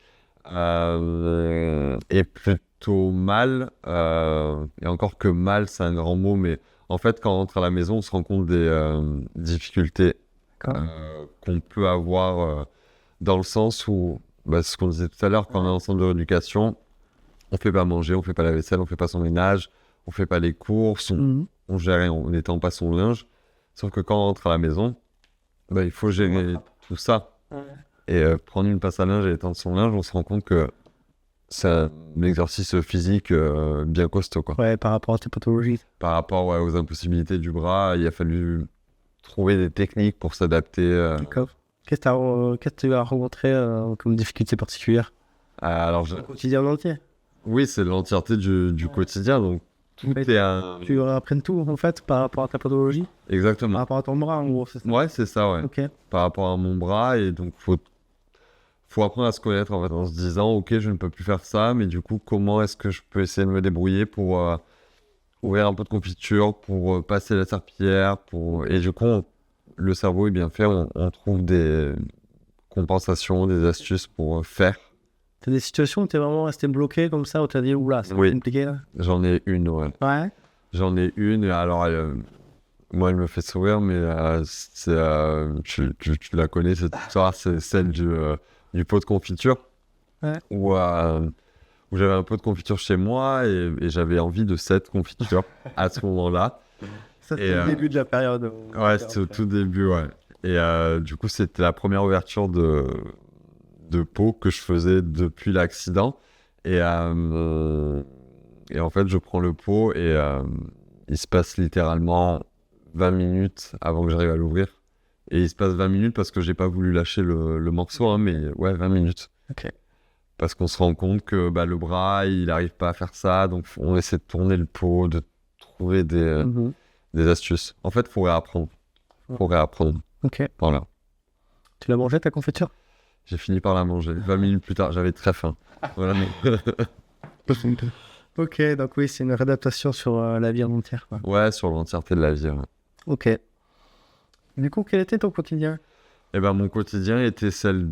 Et plutôt mal. Et encore que mal, c'est un grand mot, mais en fait, quand on rentre à la maison, on se rend compte des difficultés qu'on peut avoir dans le sens où, ce qu'on disait tout à l'heure, quand on est en centre de rééducation, on fait pas manger, on fait pas la vaisselle, on fait pas son ménage, on fait pas les courses, on gère rien, on n'étend pas son linge. Sauf que quand on rentre à la maison, il faut gérer tout ça. Et prendre une passe à linge et étendre son linge, on se rend compte que c'est un exercice physique bien costaud, quoi. Ouais, par rapport à tes pathologies. Par rapport aux impossibilités du bras, il a fallu trouver des techniques pour s'adapter. D'accord. Qu'est-ce que tu as rencontré comme difficulté particulière Alors, au quotidien entier? oui, c'est l'entièreté du quotidien, donc tout Ouais. est un... Tu apprennes tout en fait par rapport à ta pathologie, par Exactement. rapport à ton bras en gros, c'est ça? Ouais, c'est ça, ouais. Ok. Par rapport à mon bras, et donc faut apprendre à se connaître en fait, en se disant, ok, je ne peux plus faire ça, mais du coup, comment est-ce que je peux essayer de me débrouiller pour ouvrir un peu de confiture, pour passer la serpillière, et du coup, le cerveau est bien fait, on trouve des compensations, des astuces pour faire. T'as des situations où t'es vraiment resté bloqué comme ça, où t'as dit, oula, c'est Oui. compliqué là? J'en ai une, ouais. Ouais. J'en ai une, et alors, moi, elle me fait sourire, mais tu la connais, cette histoire, c'est celle du pot de confiture. Ouais. Où j'avais un pot de confiture chez moi, et j'avais envie de cette confiture à ce moment-là. Ça, Et, c'était le début de la période. Ouais, c'était au tout début, ouais. Et du coup, c'était la première ouverture de pot que je faisais depuis l'accident. Et en fait, je prends le pot et il se passe littéralement 20 minutes avant que j'arrive à l'ouvrir. Et il se passe 20 minutes parce que j'ai pas voulu lâcher le morceau, hein, mais ouais, 20 minutes. Ok. Parce qu'on se rend compte que le bras, il n'arrive pas à faire ça. Donc, on essaie de tourner le pot, de trouver des astuces. En fait, il faut réapprendre. Ok. Voilà. Tu l'as mangé ta confiture? J'ai fini par la manger. 20 minutes plus tard, j'avais très faim. Voilà. Ok, donc oui, c'est une réadaptation sur la vie en entière, quoi. Ouais, sur l'entièreté de la vie. Ouais. Ok. Du coup, quel était ton quotidien? Et mon quotidien était celle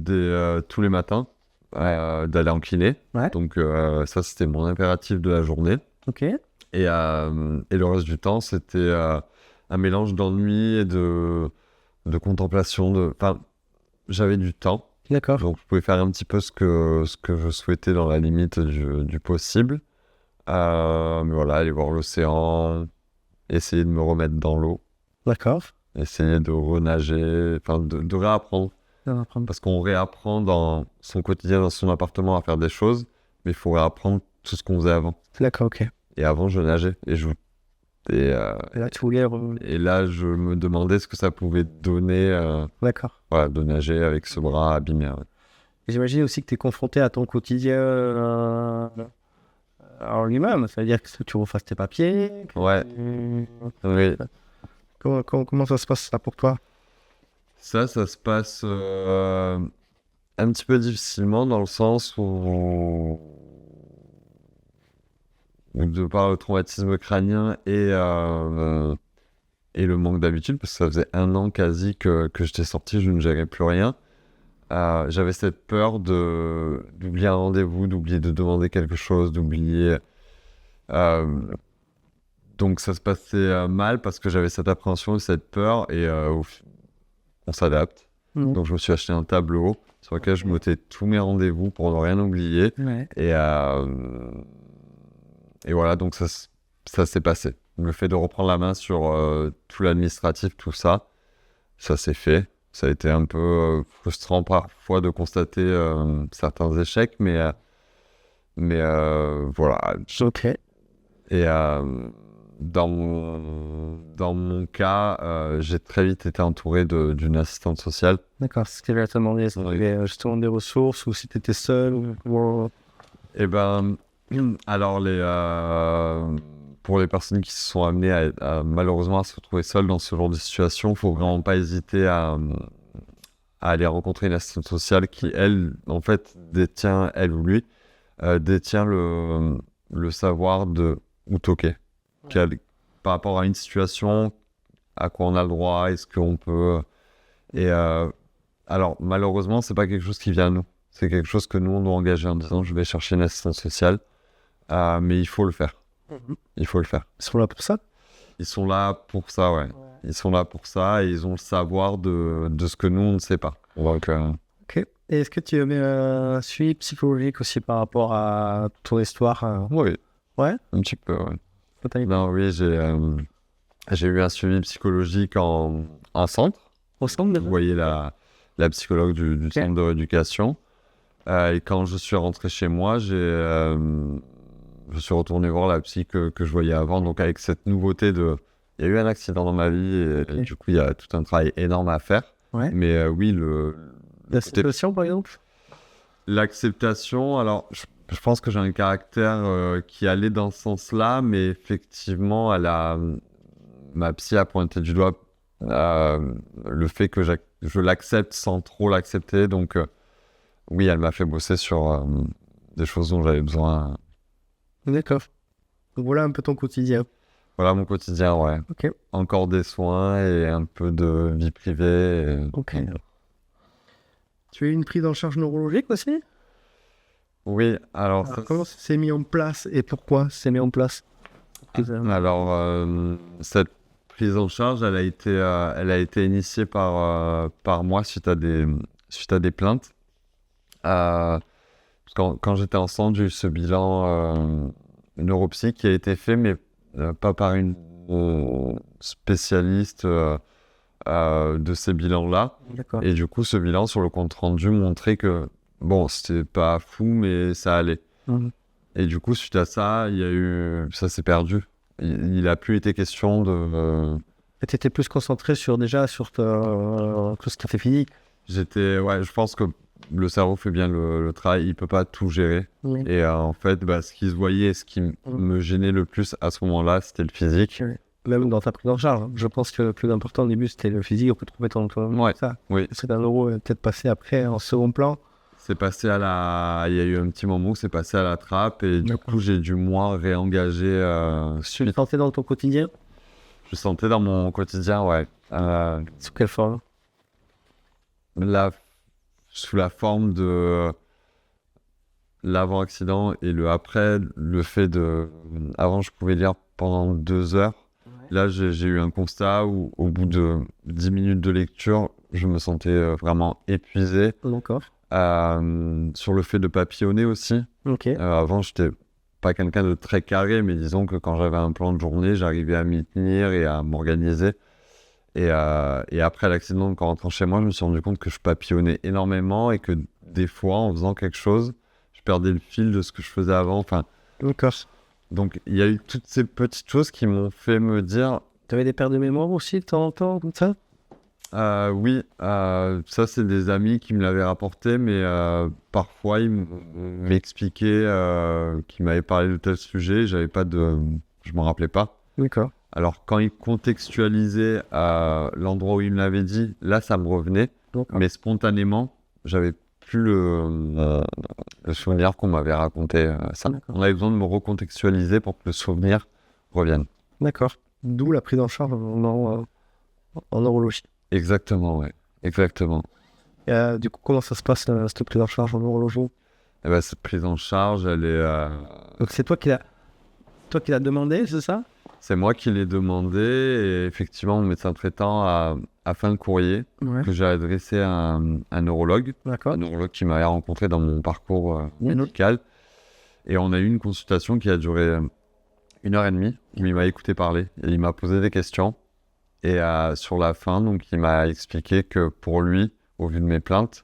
tous les matins d'aller en kiné. Ouais. Donc ça, c'était mon impératif de la journée. Ok. Et le reste du temps, c'était un mélange d'ennui et de contemplation. Enfin, j'avais du temps. D'accord. Donc, je pouvais faire un petit peu ce que je souhaitais dans la limite du possible. Mais voilà, aller voir l'océan, essayer de me remettre dans l'eau. D'accord. essayer de renager, enfin de réapprendre. Parce qu'on réapprend dans son quotidien, dans son appartement à faire des choses, mais il faut réapprendre tout ce qu'on faisait avant. D'accord, ok. Et avant, je nageais et je... Et là, tu voulais... et là, je me demandais ce que ça pouvait donner D'accord. voilà, de nager avec ce bras abîmé. Ouais. Et j'imagine aussi que tu es confronté à ton quotidien en lui-même. Ça veut dire que tu refasses tes papiers. Ouais. Oui. Comment ça se passe ça pour toi? Ça se passe un petit peu difficilement dans le sens où de par le traumatisme crânien et le manque d'habitude, parce que ça faisait 1 an quasi que j'étais sorti, je ne gérais plus rien. J'avais cette peur d'oublier un rendez-vous, d'oublier de demander quelque chose, d'oublier... donc ça se passait mal parce que j'avais cette appréhension et cette peur et on s'adapte. Donc je me suis acheté un tableau sur lequel je notais tous mes rendez-vous pour ne rien oublier. Ouais. Et voilà, donc ça s'est passé. Le fait de reprendre la main sur tout l'administratif, tout ça, ça s'est fait. Ça a été un peu frustrant parfois de constater certains échecs, mais voilà. Ok. Et dans mon cas, j'ai très vite été entouré d'une assistante sociale. D'accord, c'est ce que j'allais te demander. Si tu avais justement des ressources ou si tu étais seul ou... Eh ben, alors pour les personnes qui se sont amenées malheureusement à se retrouver seules dans ce genre de situation, il ne faut vraiment pas hésiter à aller rencontrer une assistante sociale qui, elle, en fait, détient, elle ou lui, détient le savoir de où toquer. Par rapport à une situation, à quoi on a le droit, est-ce qu'on peut... Et alors, malheureusement, c'est pas quelque chose qui vient à nous. C'est quelque chose que nous, on doit engager en disant, je vais chercher une assistance sociale. Mais il faut le faire. Il faut le faire. Ils sont là pour ça? Ils sont là pour ça, ouais. Ils sont là pour ça et ils ont le savoir de ce que nous, on ne sait pas. Donc, Ok. Et est-ce que tu as mis un suivi psychologique aussi par rapport à ton histoire? Oui. Ouais? Un petit peu, ouais. Totalement. Non, oui, j'ai eu un suivi psychologique en centre. Au centre, Vous voyez la psychologue du centre de rééducation. Et quand je suis rentré chez moi, je suis retourné voir la psy que je voyais avant. Donc avec cette nouveauté il y a eu un accident dans ma vie et du coup, il y a tout un travail énorme à faire. Ouais. Mais oui, L'acceptation, par exemple? L'acceptation, alors... Je pense que j'ai un caractère qui allait dans ce sens-là, mais effectivement, ma psy a pointé du doigt le fait que je l'accepte sans trop l'accepter. Donc, oui, elle m'a fait bosser sur des choses dont j'avais besoin. D'accord. Donc voilà un peu ton quotidien. Voilà mon quotidien, ouais. Ok. Encore des soins et un peu de vie privée. Ok. Tu as eu une prise en charge neurologique aussi? Oui, alors comment ça s'est mis en place et pourquoi c'est mis en place? Alors, cette prise en charge, elle a été initiée par moi suite à des plaintes. Quand j'étais en centre, j'ai eu ce bilan neuropsy qui a été fait, mais pas par une spécialiste de ces bilans-là. D'accord. Et du coup, ce bilan sur le compte rendu montrait que bon, c'était pas fou, mais ça allait. Et du coup, suite à ça, ça s'est perdu. Il a plus été question de... Tu étais plus concentré sur tout ce qui fait physique. Ouais, je pense que le cerveau fait bien le travail, il peut pas tout gérer. Oui. Et en fait, ce qui se voyait, ce qui me gênait le plus à ce moment-là, c'était le physique. Oui. Même dans ta prise en charge, je pense que le plus important au début, c'était le physique. On peut trouver Ouais. ça. Oui. C'est un euro peut-être passé après en second plan. C'est passé il y a eu un petit moment où c'est passé à la trappe et du coup j'ai dû moi réengager. Tu le sentais dans ton quotidien? Je le sentais dans mon quotidien, ouais. Sous quelle forme? Sous la forme de l'avant-accident et le après, le fait de... Avant je pouvais lire pendant 2 heures. Ouais. Là j'ai eu un constat où au bout de 10 minutes de lecture, je me sentais vraiment épuisé. D'accord. Sur le fait de papillonner aussi. Okay. Avant, j'étais pas quelqu'un de très carré, mais disons que quand j'avais un plan de journée, j'arrivais à m'y tenir et à m'organiser. Et après l'accident, donc en rentrant chez moi, je me suis rendu compte que je papillonnais énormément et que des fois, en faisant quelque chose, je perdais le fil de ce que je faisais avant. Enfin, D'accord. donc il y a eu toutes ces petites choses qui m'ont fait me dire, T'avais des pertes de mémoire aussi de temps en temps, comme ça? oui, ça c'est des amis qui me l'avaient rapporté, mais parfois ils m'expliquaient qu'ils m'avaient parlé de tel sujet, je m'en rappelais pas. D'accord. Alors quand ils contextualisaient l'endroit où ils me l'avaient dit, là ça me revenait, D'accord. mais spontanément, j'avais plus le souvenir qu'on m'avait raconté ça. D'accord. On avait besoin de me recontextualiser pour que le souvenir revienne. D'accord. D'où la prise en charge en neurologie. Exactement, ouais. Exactement. Du coup, comment ça se passe, cette prise en charge en neurologie? Et ben, cette prise en charge, elle est... Donc, c'est toi qui l'as demandé, c'est ça? C'est moi qui l'ai demandé et effectivement, mon médecin traitant a fait un courrier Ouais. que j'ai adressé à un neurologue. D'accord. Un neurologue qui m'avait rencontré dans mon parcours médical. Et on a eu une consultation qui a duré 1h30 où il m'a écouté parler et il m'a posé des questions. Et sur la fin, donc, il m'a expliqué que pour lui, au vu de mes plaintes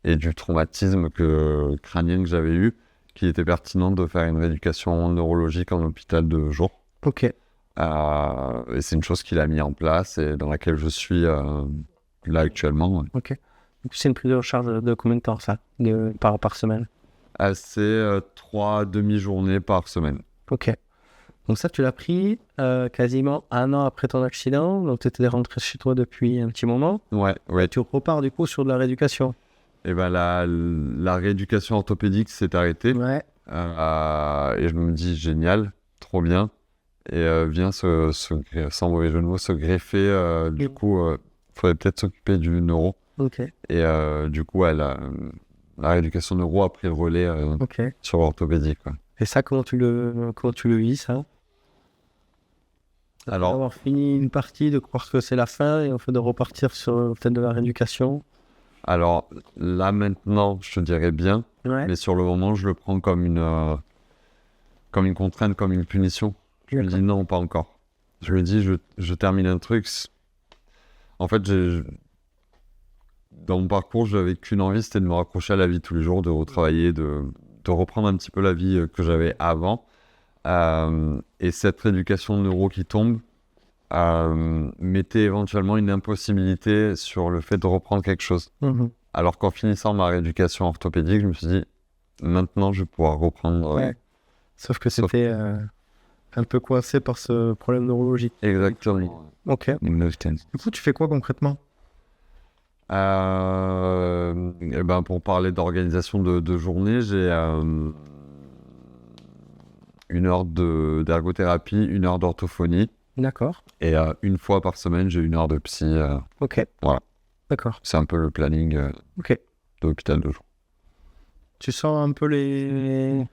et du traumatisme crânien que j'avais eu, qu'il était pertinent de faire une rééducation neurologique en hôpital de jour. Ok. Et c'est une chose qu'il a mis en place et dans laquelle je suis là actuellement. Ok. Donc, c'est une prise en charge de combien de temps, ça? Par semaine? C'est 3 demi-journées par semaine. Ok. Donc ça, tu l'as pris quasiment 1 an après ton accident. Donc tu étais rentré chez toi depuis un petit moment. Ouais. Tu repars du coup sur de la rééducation. Et ben la rééducation orthopédique s'est arrêtée. Ouais. Et je me dis, génial, trop bien. Et vient sans mauvais jeu de mots, se greffer. Du coup, faudrait peut-être s'occuper du neuro. Ok. Et du coup, la rééducation neuro a pris le relais Ok. sur l'orthopédie, quoi. Et ça, comment tu le vis, ça? Alors, Avoir fini une partie, de croire que c'est la fin et en fait de repartir sur peut-être de la rééducation. alors là maintenant, je te dirais bien, Ouais. mais sur le moment, je le prends comme une contrainte, comme une punition. Je me dis non, pas encore. Je me dis, je termine un truc. En fait, dans mon parcours, je n'avais qu'une envie, c'était de me raccrocher à la vie tous les jours, de retravailler, de reprendre un petit peu la vie que j'avais avant. Et cette rééducation neuro qui tombe mettait éventuellement une impossibilité sur le fait de reprendre quelque chose. Mhm. Alors qu'en finissant ma rééducation orthopédique, je me suis dit, maintenant, je vais pouvoir reprendre. Ouais. Sauf que c'était un peu coincé par ce problème neurologique. Exactement. Ok. Du coup, tu fais quoi concrètement? Et ben pour parler d'organisation de journée, j'ai 1 heure d'ergothérapie, 1 heure d'orthophonie. D'accord. Et 1 fois par semaine, j'ai 1 heure de psy. Ok. Voilà. D'accord. C'est un peu le planning Ok. de l'hôpital de jour. Tu sens un peu les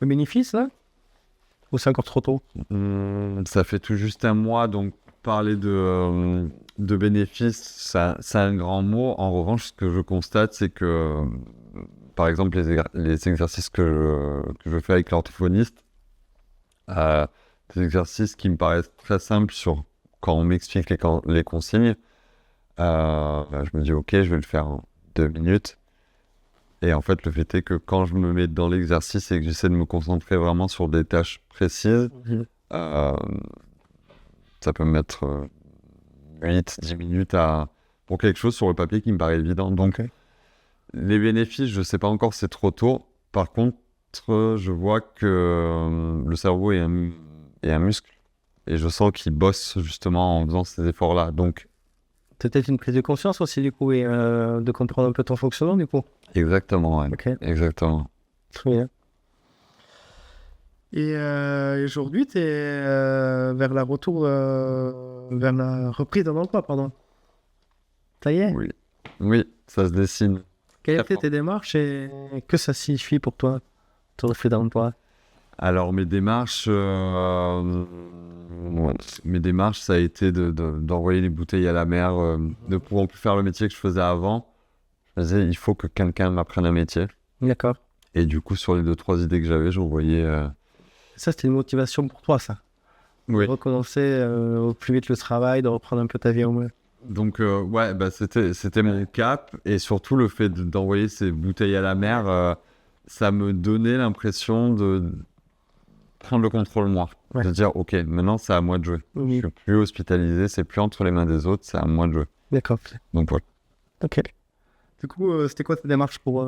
bénéfices, là? Ou c'est encore trop tôt? Ça fait tout juste 1 mois, donc parler de bénéfices, c'est un grand mot. En revanche, ce que je constate, c'est que, par exemple, les exercices que je fais avec l'orthophoniste, des exercices qui me paraissent très simples quand on m'explique les consignes, je me dis, ok, je vais le faire en 2 minutes. Et en fait, le fait est que quand je me mets dans l'exercice et que j'essaie de me concentrer vraiment sur des tâches précises, ça peut me mettre 8-10 minutes pour quelque chose sur le papier qui me paraît évident. Donc, les bénéfices, je ne sais pas encore, c'est trop tôt. Par contre, je vois que le cerveau est un muscle. Et je sens qu'il bosse justement en faisant ces efforts-là. Donc, Peut-être une prise de conscience aussi, du coup, et de comprendre un peu ton fonctionnement, du coup. exactement, ouais. Ok. Exactement. Très bien. Et aujourd'hui, tu es vers la reprise d'un emploi, pardon. Ça y est? Oui, ça se dessine. Quelles étaient tes démarches et que ça signifie pour toi, ton reprise d'emploi? Alors, mes démarches, ça a été d'envoyer les bouteilles à la mer, de ne pouvant plus faire le métier que je faisais avant. Je me disais, il faut que quelqu'un m'apprenne un métier. D'accord. Et du coup, sur les 2-3 idées que j'avais, j'envoyais... Ça, c'était une motivation pour toi, ça. Oui. recommencer au plus vite le travail, de reprendre un peu ta vie en main. Donc, ouais, bah, c'était mon cap. Et surtout, le fait d'envoyer ces bouteilles à la mer, ça me donnait l'impression de prendre le contrôle moi. Ouais. De dire, OK, maintenant, c'est à moi de jouer. Je suis plus hospitalisé, c'est plus entre les mains des autres, c'est à moi de jouer. D'accord. Donc, voilà. Ok. Du coup, c'était quoi ta démarche pour...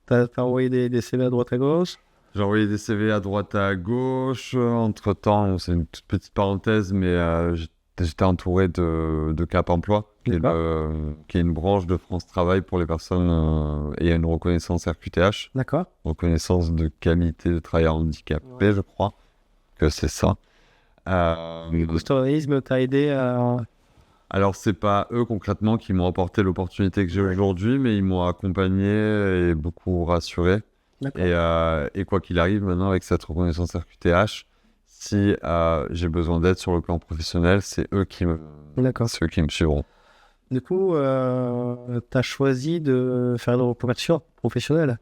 T'as envoyé des CV à droite à gauche? J'ai envoyé des CV à droite à gauche. Entre-temps, c'est une toute petite parenthèse, mais j'étais entouré de Cap Emploi, qui est une branche de France Travail pour les personnes ayant une reconnaissance RQTH, D'accord. reconnaissance de qualité de travailleur handicapé, je crois que c'est ça. Du coup, cet organisme t'a aidé à... Alors, c'est pas eux concrètement qui m'ont apporté l'opportunité que j'ai aujourd'hui, mais ils m'ont accompagné et beaucoup rassuré. Et quoi qu'il arrive maintenant avec cette reconnaissance RQTH, si j'ai besoin d'aide sur le plan professionnel, c'est eux qui me suivront. Du coup, t'as choisi de faire une reconversion professionnelle?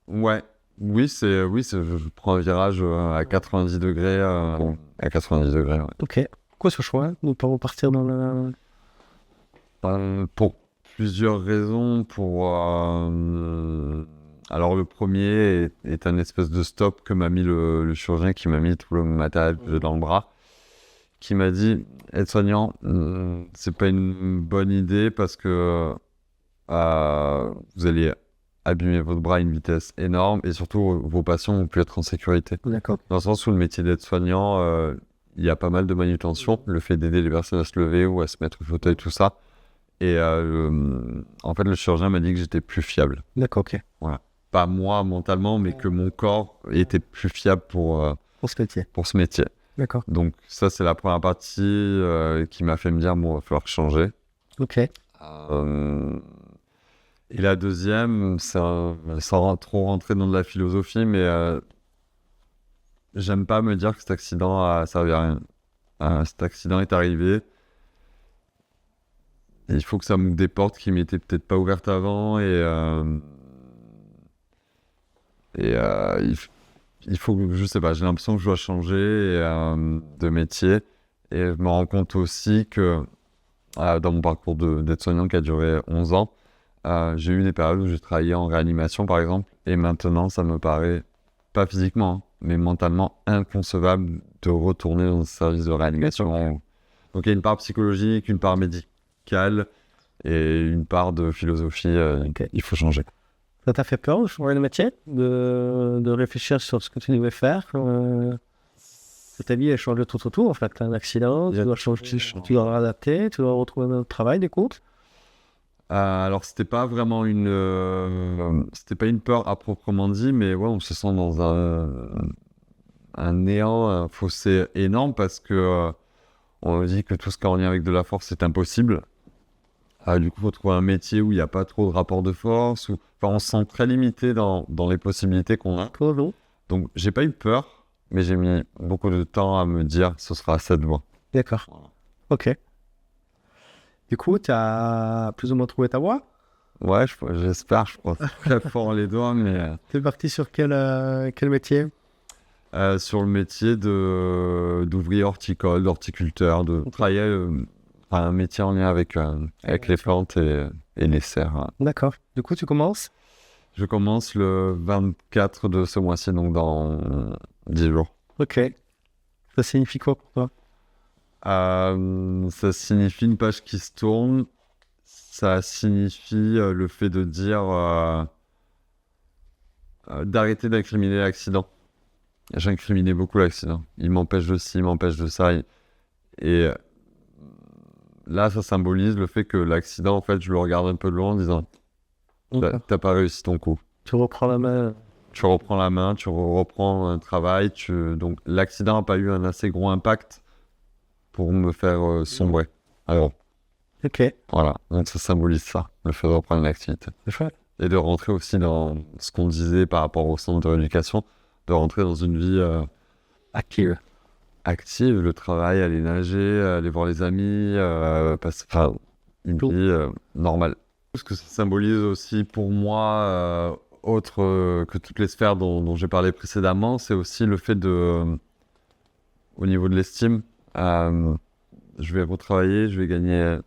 Ouais. Oui, je prends un virage à 90 degrés. À 90 degrés, ouais. Ok. Pourquoi ce choix de ne pas repartir dans la... Pour plusieurs raisons. Alors, le premier est un espèce de stop que m'a mis le chirurgien qui m'a mis tout le matériel que j'ai dans le bras, qui m'a dit, aide-soignant, c'est pas une bonne idée parce que vous allez abîmer votre bras à une vitesse énorme et surtout vos patients vont plus être en sécurité. D'accord. Dans le sens où le métier d'aide-soignant, il y a pas mal de manutention, le fait d'aider les personnes à se lever ou à se mettre au fauteuil, tout ça. Et en fait, le chirurgien m'a dit que j'étais plus fiable. D'accord, ok. Voilà. Pas moi mentalement, mais que mon corps était plus fiable pour ce métier. D'accord. Donc ça, c'est la première partie qui m'a fait me dire, bon, il va falloir changer. Ok. Et la deuxième, sans trop rentrer dans de la philosophie, mais j'aime pas me dire que cet accident a servi à rien. Cet accident est arrivé. Et il faut que ça m'ouvre des portes qui m'étaient peut-être pas ouvertes avant. Il faut que, je sais pas, j'ai l'impression que je dois changer de métier. Et je me rends compte aussi que dans mon parcours d'aide-soignant qui a duré 11 ans, j'ai eu des périodes où j'ai travaillé en réanimation, par exemple. Et maintenant, ça me paraît, pas physiquement, mais mentalement inconcevable de retourner dans un service de réanimation. Donc il y a une part psychologique, une part médicale et une part de philosophie. Il faut changer. Ça t'a fait peur de changer de métier, de réfléchir sur ce que tu devais faire ta vie, elle change de tout autour. En fait, t'as un accident, tu dois changer, tu dois adapter, tu dois retrouver un autre travail, des comptes. Alors, c'était pas vraiment une peur à proprement dit, mais ouais, on se sent dans un néant, un fossé énorme parce que on dit que tout ce qui est en lien avec de la force est impossible. Du coup, il faut trouver un métier où il n'y a pas trop de rapport de force. Enfin, on se sent très limité dans les possibilités qu'on a. Donc, j'ai pas eu peur, mais j'ai mis beaucoup de temps à me dire ce sera cette voie. D'accord. Voilà. Ok. Du coup, tu as plus ou moins trouvé ta voie? Ouais, j'espère, je crois très fort les doigts, mais... T'es parti sur quel métier? Sur le métier d'ouvrier horticole, d'horticulteur, de travailler... un métier en lien avec les plantes et les serres. D'accord. Du coup, tu commences? Je commence le 24 de ce mois-ci, donc dans 10 jours. Ok. Ça signifie quoi pour toi? Ça signifie une page qui se tourne. Ça signifie le fait de dire d'arrêter d'incriminer l'accident. J'incriminais beaucoup l'accident. Il m'empêche de ci, il m'empêche de ça. Et là, ça symbolise le fait que l'accident, en fait, je le regarde un peu de loin en disant t'as pas réussi ton coup. Tu reprends la main. Tu reprends la main, tu reprends un travail. Donc, l'accident n'a pas eu un assez gros impact pour me faire sombrer. Alors, ok. Voilà, donc ça symbolise ça, le fait de reprendre l'activité. C'est chouette. Et de rentrer aussi dans ce qu'on disait par rapport au centre de rééducation, de rentrer dans une vie active, le travail, aller nager, aller voir les amis, une vie normale. Ce que ça symbolise aussi pour moi, autre que toutes les sphères dont j'ai parlé précédemment, c'est aussi le fait de au niveau de l'estime. Je vais retravailler, je vais gagner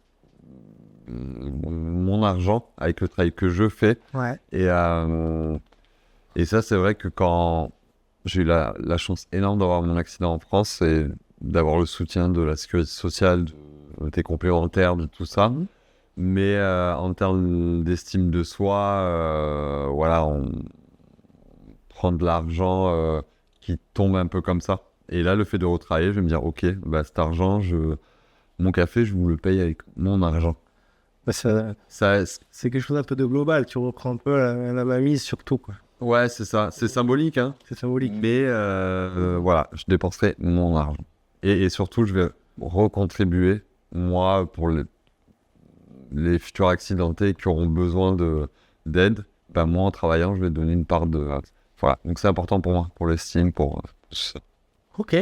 mon argent avec le travail que je fais. Ouais. Et ça, c'est vrai que quand j'ai eu la chance énorme d'avoir mon accident en France et d'avoir le soutien de la sécurité sociale, des complémentaires, de tout ça. Mais en termes d'estime de soi, voilà, on prend de l'argent qui tombe un peu comme ça. Et là, le fait de retravailler, je vais me dire, ok, bah, cet argent, mon café, je vous le paye avec mon argent. Bah, c'est quelque chose un peu de global. Tu reprends un peu la mainmise sur tout, quoi. Ouais, c'est ça. C'est symbolique, hein. C'est symbolique. Mais voilà, je dépenserai mon argent. Et surtout, je vais recontribuer, moi, pour les futurs accidentés qui auront besoin d'aide. Ben, moi, en travaillant, je vais donner une part de... voilà, donc c'est important pour moi, pour l'estime, pour tout ça. Ok.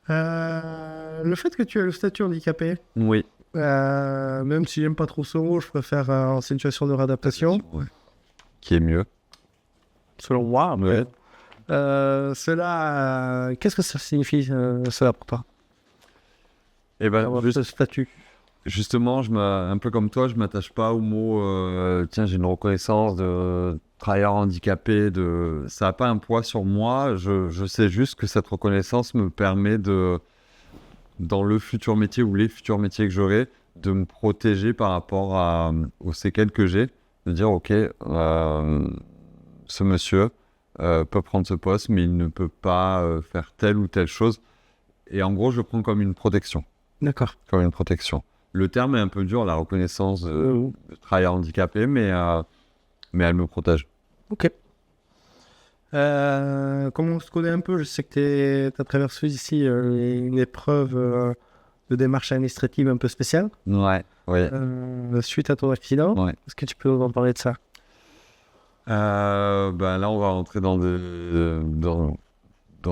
Le fait que tu aies le statut handicapé, Oui. même si j'aime pas trop ce mot, je préfère en situation de réadaptation. Ouais. Qui est mieux. Selon moi. Ouais. Qu'est-ce que ça signifie, cela pour toi, Et ben, avoir ce statut? Justement, un peu comme toi, je m'attache pas au mot tiens, j'ai une reconnaissance de travailleur handicapé, ça n'a pas un poids sur moi. Je sais juste que cette reconnaissance me permet dans le futur métier ou les futurs métiers que j'aurai, de me protéger par rapport aux séquelles que j'ai, de dire ok, ce monsieur peut prendre ce poste, mais il ne peut pas faire telle ou telle chose. Et en gros, je le prends comme une protection. D'accord. Comme une protection. Le terme est un peu dur, la reconnaissance de travailleur handicapé, mais elle me protège. Ok. Comme on se connaît un peu, je sais que tu as traversé ici une épreuve de démarche administrative un peu spéciale. Ouais. Suite à ton accident. Ouais. Est-ce que tu peux nous en parler de ça? Ben là, on va rentrer dans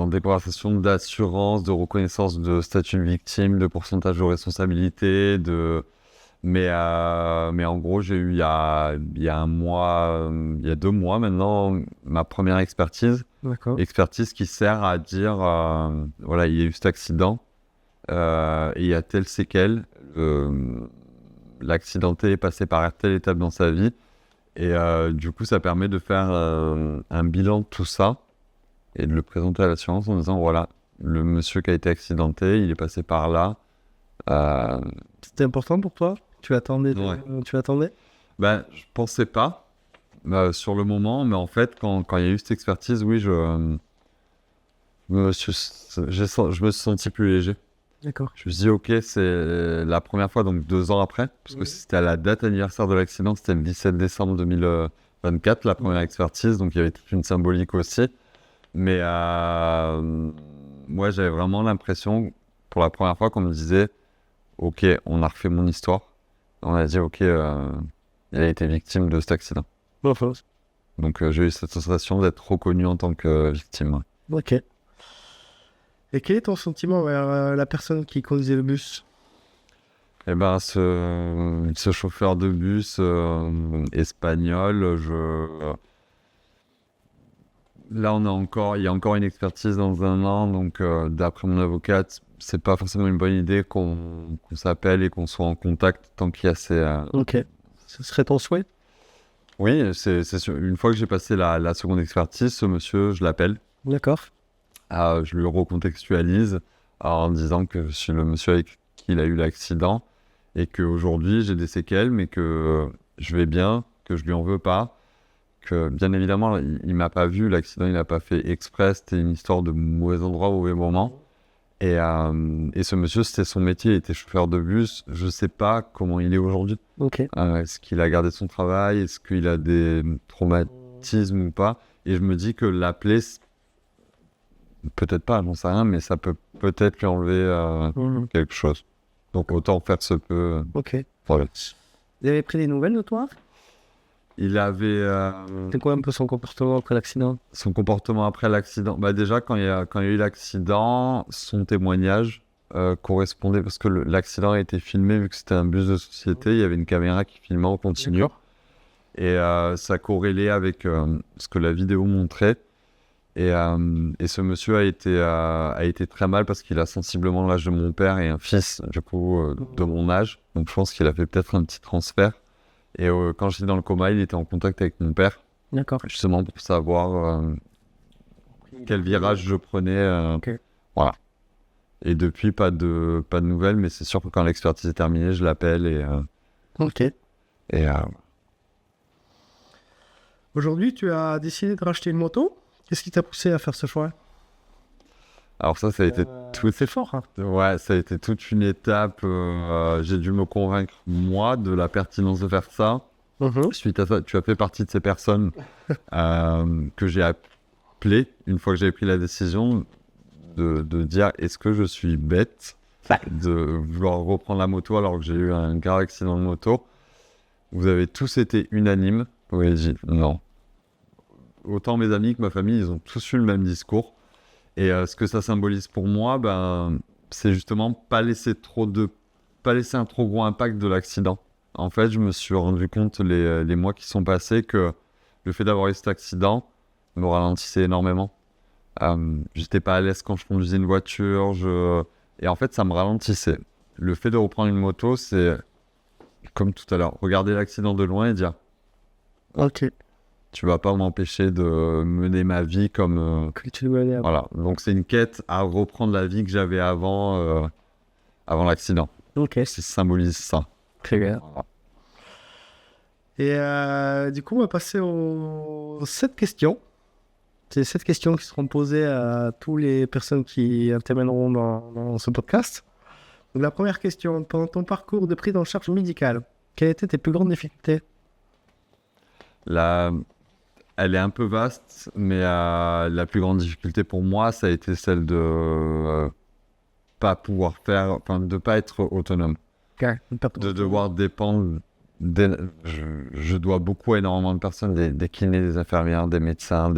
des conversations d'assurance, de reconnaissance de statut de victime, de pourcentage de responsabilité, mais en gros, j'ai eu il y a 2 mois maintenant, ma première expertise. D'accord. Expertise qui sert à dire, voilà, il y a eu cet accident, et il y a telle séquelle, l'accidenté est passé par telle étape dans sa vie, et du coup, ça permet de faire un bilan de tout ça, et de le présenter à l'assurance en disant, voilà, le monsieur qui a été accidenté, il est passé par là. C'était important pour toi? Tu attendais? Ouais. Tu attendais? Ben, je pensais pas sur le moment, mais en fait, quand il y a eu cette expertise, oui, je me suis senti plus léger. D'accord. Je me suis dit, ok, c'est la première fois, donc 2 ans après, parce que c'était à la date anniversaire de l'accident, c'était le 17 décembre 2024, la première expertise, donc il y avait toute une symbolique aussi. Mais moi, j'avais vraiment l'impression, pour la première fois, qu'on me disait, ok, on a refait mon histoire. On a dit, ok, il a été victime de cet accident. Enfin. Donc, j'ai eu cette sensation d'être reconnu en tant que victime. Ouais. Ok. Et quel est ton sentiment vers la personne qui conduisait le bus? Eh ben, ce chauffeur de bus espagnol, là, il y a encore une expertise dans 1 an, donc d'après mon avocate, c'est pas forcément une bonne idée qu'on s'appelle et qu'on soit en contact tant qu'il y a ces... Ok. Ce serait ton souhait? Oui, c'est sûr. Une fois que j'ai passé la seconde expertise, ce monsieur, je l'appelle. D'accord. Je lui recontextualise en disant que je suis le monsieur avec qui il a eu l'accident et qu'aujourd'hui j'ai des séquelles, mais que je vais bien, que je lui en veux pas, que bien évidemment il m'a pas vu, l'accident il n'a pas fait exprès, c'était une histoire de mauvais endroit, mauvais moment. Et ce monsieur, c'était son métier, il était chauffeur de bus. Je sais pas comment il est aujourd'hui. Ok. Est-ce qu'il a gardé son travail? Est-ce qu'il a des traumatismes ou pas? Et je me dis que l'appeler, peut-être pas, j'en sais rien, mais ça peut peut-être lui enlever quelque chose. Donc autant faire ce peu. Ok. Voilà. Vous avez pris des nouvelles de toi? Il avait C'est quoi un peu son comportement après l'accident? son comportement après l'accident. Bah déjà, quand il y a eu l'accident, son témoignage correspondait, parce que l'accident a été filmé, vu que c'était un bus de société, il y avait une caméra qui filmait en continu. D'accord. Et ça corrélait avec ce que la vidéo montrait. Et ce monsieur a été très mal parce qu'il a sensiblement l'âge de mon père et un fils, du coup, de mon âge. Donc je pense qu'il a fait peut-être un petit transfert. Et quand j'étais dans le coma, il était en contact avec mon père, D'accord. justement pour savoir quel virage je prenais. Ok. Voilà. Et depuis, pas de nouvelles, mais c'est sûr que quand l'expertise est terminée, je l'appelle Ok. et Aujourd'hui, tu as décidé de racheter une moto. Qu'est-ce qui t'a poussé à faire ce choix? alors ça a été C'est fort, hein. ouais, ça a été toute une étape. J'ai dû me convaincre, moi, de la pertinence de faire ça. Suite à ça, tu as fait partie de ces personnes que j'ai appelées, une fois que j'avais pris la décision, de dire est-ce que je suis bête de vouloir reprendre la moto alors que j'ai eu un grave accident de moto. Vous avez tous été unanimes. Vous avez dit non. Autant mes amis que ma famille, ils ont tous eu le même discours. Et ce que ça symbolise pour moi, c'est justement pas laisser un trop gros impact de l'accident. En fait, je me suis rendu compte les mois qui sont passés que le fait d'avoir eu cet accident me ralentissait énormément. J'étais pas à l'aise quand je conduisais une voiture, et en fait, ça me ralentissait. Le fait de reprendre une moto, c'est comme tout à l'heure, regarder l'accident de loin et dire Ok. tu vas pas m'empêcher de mener ma vie comme Que tu dois aller voilà. Donc c'est une quête à reprendre la vie que j'avais avant l'accident. Ok. Ça symbolise ça. Très bien. Voilà. Et du coup, on va passer aux 7 questions. C'est 7 questions qui seront posées à toutes les personnes qui interviendront dans ce podcast. Donc, la première question, pendant ton parcours de prise en charge médicale, quelles étaient tes plus grandes difficultés? Elle est un peu vaste, mais la plus grande difficulté pour moi, ça a été celle de pas pouvoir de pas être autonome, de devoir dépendre. Je dois beaucoup à énormément de personnes, des kinés, des infirmières, des médecins,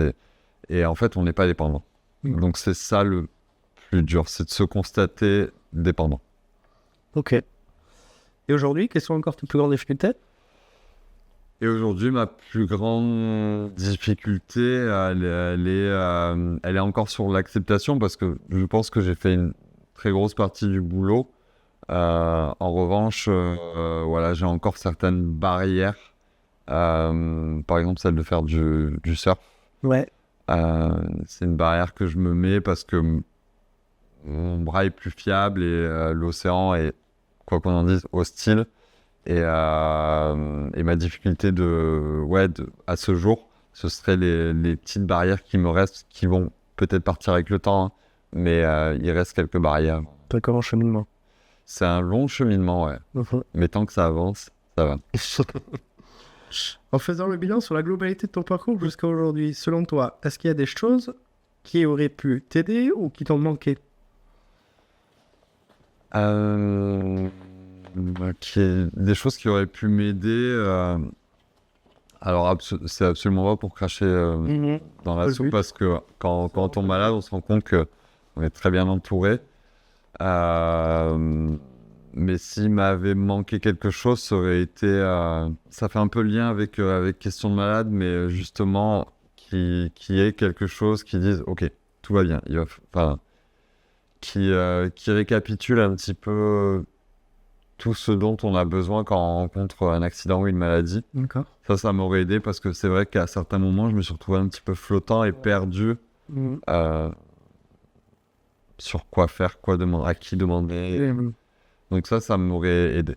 et en fait, on n'est pas dépendant. Donc c'est ça le plus dur, c'est de se constater dépendant. Ok. Et aujourd'hui, quelles sont encore tes plus grandes difficultés? Et aujourd'hui, ma plus grande difficulté, elle est encore sur l'acceptation parce que je pense que j'ai fait une très grosse partie du boulot. En revanche, voilà, j'ai encore certaines barrières. Par exemple, celle de faire du surf. Ouais. C'est une barrière que je me mets parce que mon bras est plus fiable et l'océan est, quoi qu'on en dise, hostile. Et ma difficulté à ce jour, ce seraient les petites barrières qui me restent, qui vont peut-être partir avec le temps, hein, mais il reste quelques barrières. D'accord, en cheminement. C'est un long cheminement, ouais. Mais tant que ça avance, ça va. En faisant le bilan sur la globalité de ton parcours jusqu'à aujourd'hui, selon toi, est-ce qu'il y a des choses qui auraient pu t'aider ou qui t'ont manqué? Des choses qui auraient pu m'aider. Alors, c'est absolument pas pour cracher dans la soupe parce que quand on tombe malade, on se rend compte qu'on est très bien entouré. Mais s'il m'avait manqué quelque chose, ça aurait été... ça fait un peu lien avec Question de malade, mais justement, qui est quelque chose qui dise « Ok, tout va bien ». Qui récapitule un petit peu tout ce dont on a besoin quand on rencontre un accident ou une maladie. D'accord. Ça m'aurait aidé parce que c'est vrai qu'à certains moments, je me suis retrouvé un petit peu flottant et perdu sur quoi faire, quoi demander, à qui demander. Donc ça m'aurait aidé.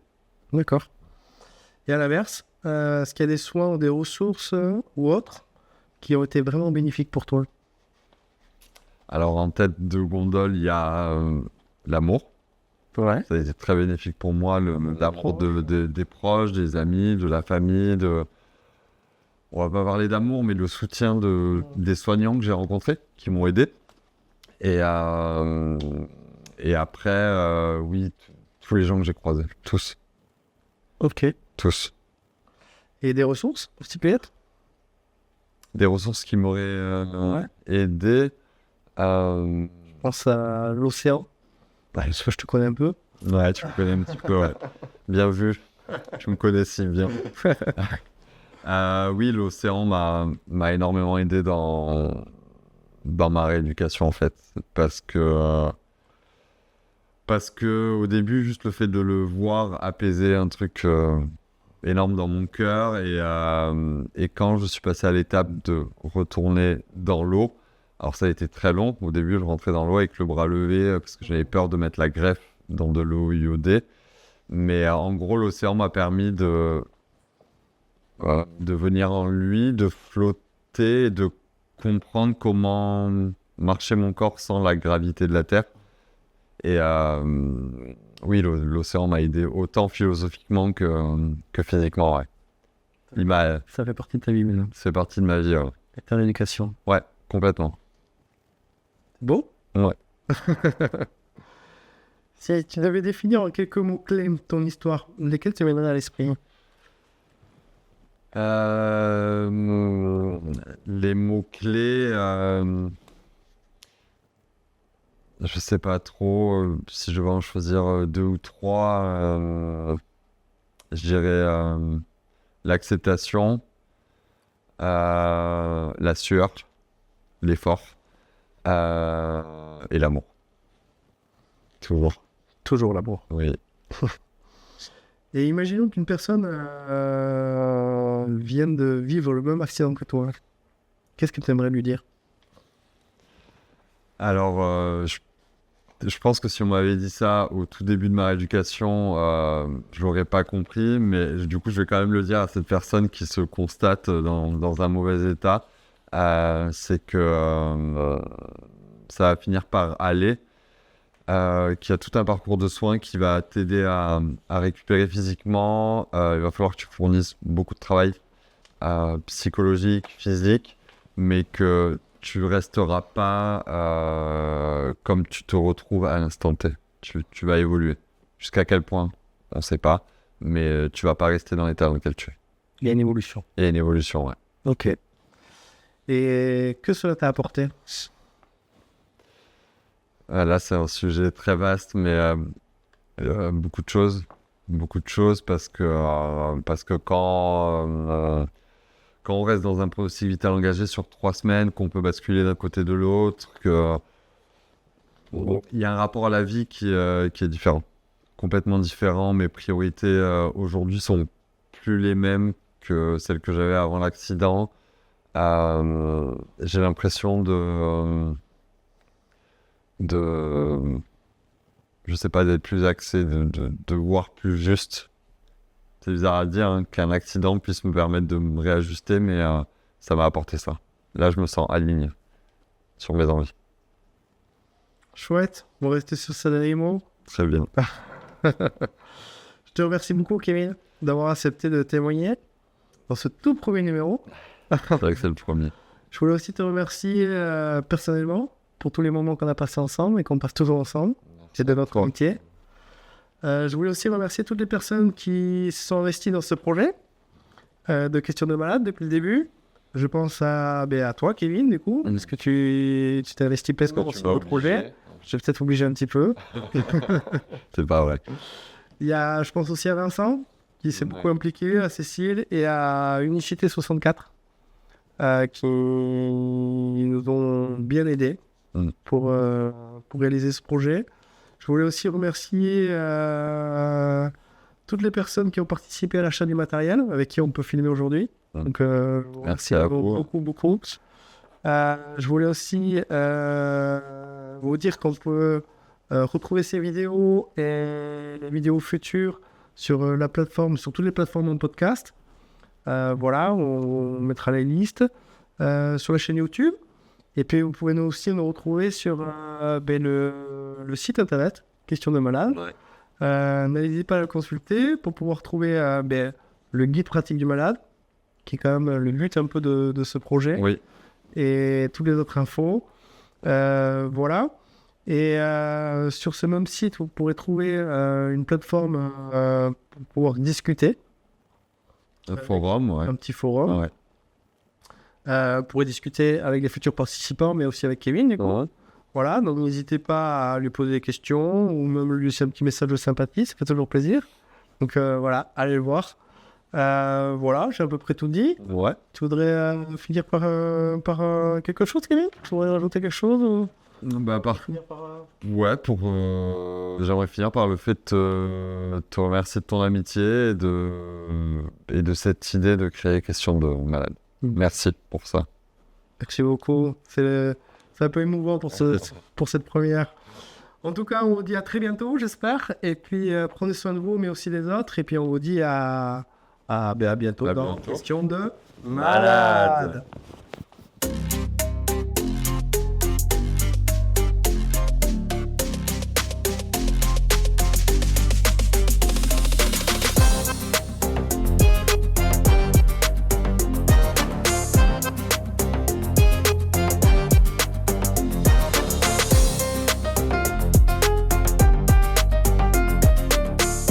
D'accord. Et à l'inverse, est-ce qu'il y a des soins ou des ressources ou autres qui ont été vraiment bénéfiques pour toi? Alors en tête de gondole, il y a l'amour. Ouais. Ça a été très bénéfique pour moi, l'amour des proches, des amis, de la famille. On va pas parler d'amour, mais le soutien des soignants que j'ai rencontrés, qui m'ont aidé. Et après, oui, tous les gens que j'ai croisés, tous. Ok. Tous. Et des ressources peut-être? Des ressources qui m'auraient aidé. Je pense à l'océan. Je te connais un peu. Ouais, tu me connais un petit peu, ouais. Bien vu. Tu me connais si bien. Oui, l'océan m'a énormément aidé dans dans ma rééducation en fait. Parce que au début, juste le fait de le voir apaiser un truc énorme dans mon cœur. Et quand je suis passé à l'étape de retourner dans l'eau, alors ça a été très long. Au début, je rentrais dans l'eau avec le bras levé parce que j'avais peur de mettre la greffe dans de l'eau iodée. Mais en gros, l'océan m'a permis de venir en lui, de flotter, et de comprendre comment marchait mon corps sans la gravité de la Terre. Et oui, l'océan m'a aidé autant philosophiquement que physiquement, ouais. Ça fait partie de ta vie maintenant. C'est partie de ma vie, ouais. Et ta éducation. Ouais, complètement. Beau. Ouais. Si tu devais définir en quelques mots-clés ton histoire, lesquels te viendraient à l'esprit? Les mots-clés, je sais pas trop si je vais en choisir 2 ou 3. Je dirais l'acceptation, la sueur, l'effort et l'amour. Toujours. Toujours l'amour. Oui. Et imaginons qu'une personne vienne de vivre le même accident que toi. Qu'est-ce que tu aimerais lui dire? Alors, je pense que si on m'avait dit ça au tout début de ma rééducation, je l'aurais pas compris, mais du coup, je vais quand même le dire à cette personne qui se constate dans un mauvais état, c'est que ça va finir par aller, qu'il y a tout un parcours de soins qui va t'aider à récupérer physiquement. Il va falloir que tu fournisses beaucoup de travail psychologique, physique, mais que tu resteras pas comme tu te retrouves à l'instant T. Tu vas évoluer. Jusqu'à quel point, on ne sait pas, mais tu vas pas rester dans l'état dans lequel tu es. Il y a une évolution. Il y a une évolution, ouais. Ok. Et que cela t'a apporté? Là, c'est un sujet très vaste, mais beaucoup de choses. Beaucoup de choses parce que quand on reste dans un pronostic vital engagé sur 3 semaines, qu'on peut basculer d'un côté de l'autre, il y a un rapport à la vie qui est différent. Complètement différent. Mes priorités aujourd'hui sont plus les mêmes que celles que j'avais avant l'accident. J'ai l'impression je sais pas, d'être plus axé, de voir plus juste. C'est bizarre à dire qu'un accident puisse me permettre de me réajuster, mais ça m'a apporté ça. Là, je me sens aligné sur mes envies. Chouette. On va rester sur ces derniers mots. Très bien. Je te remercie beaucoup, Kevin, d'avoir accepté de témoigner dans ce tout premier numéro. C'est vrai que c'est le premier. Je voulais aussi te remercier personnellement pour tous les moments qu'on a passés ensemble et qu'on passe toujours ensemble. C'est de notre amitié. Je voulais aussi remercier toutes les personnes qui se sont investies dans ce projet de Questions de Malade depuis le début. Je pense à toi, Kevin, du coup, parce que tu t'es investi pleinement dans ce projet. Je vais peut-être obliger un petit peu. C'est pas vrai. Je pense aussi à Vincent, qui s'est beaucoup impliqué, à Cécile et à Unicité 64, qui nous ont bien aidés pour réaliser ce projet. Je voulais aussi remercier toutes les personnes qui ont participé à l'achat du matériel, avec qui on peut filmer aujourd'hui. Donc, merci à vous. Beaucoup. Je voulais aussi vous dire qu'on peut retrouver ces vidéos et les vidéos futures sur la plateforme, sur toutes les plateformes de podcast. Voilà, on mettra les listes sur la chaîne YouTube. Et puis, vous pouvez aussi nous retrouver sur le site internet, Questions de Malade. Ouais. N'hésitez pas à le consulter pour pouvoir trouver le guide pratique du malade, qui est quand même le but un peu de ce projet. Oui. Et toutes les autres infos. Voilà. Et sur ce même site, vous pourrez trouver une plateforme pour pouvoir discuter. Un forum, ouais. Un petit forum. Ouais. Vous pourrez discuter avec les futurs participants, mais aussi avec Kevin, du coup. Ouais. Voilà, donc n'hésitez pas à lui poser des questions ou même lui laisser un petit message de sympathie, ça fait toujours plaisir. Donc voilà, allez le voir. Voilà, j'ai à peu près tout dit. Ouais. Tu voudrais finir par quelque chose, Kevin? Tu voudrais rajouter quelque chose ou Bah, finir par... Ouais, j'aimerais finir par le fait de te remercier de ton amitié et de cette idée de créer Question de Malade. Merci pour ça. Merci beaucoup. C'est un peu émouvant pour cette première. En tout cas, on vous dit à très bientôt, j'espère. Et puis, prenez soin de vous, mais aussi des autres. Et puis, on vous dit à bientôt À dans bientôt. Question de Malade.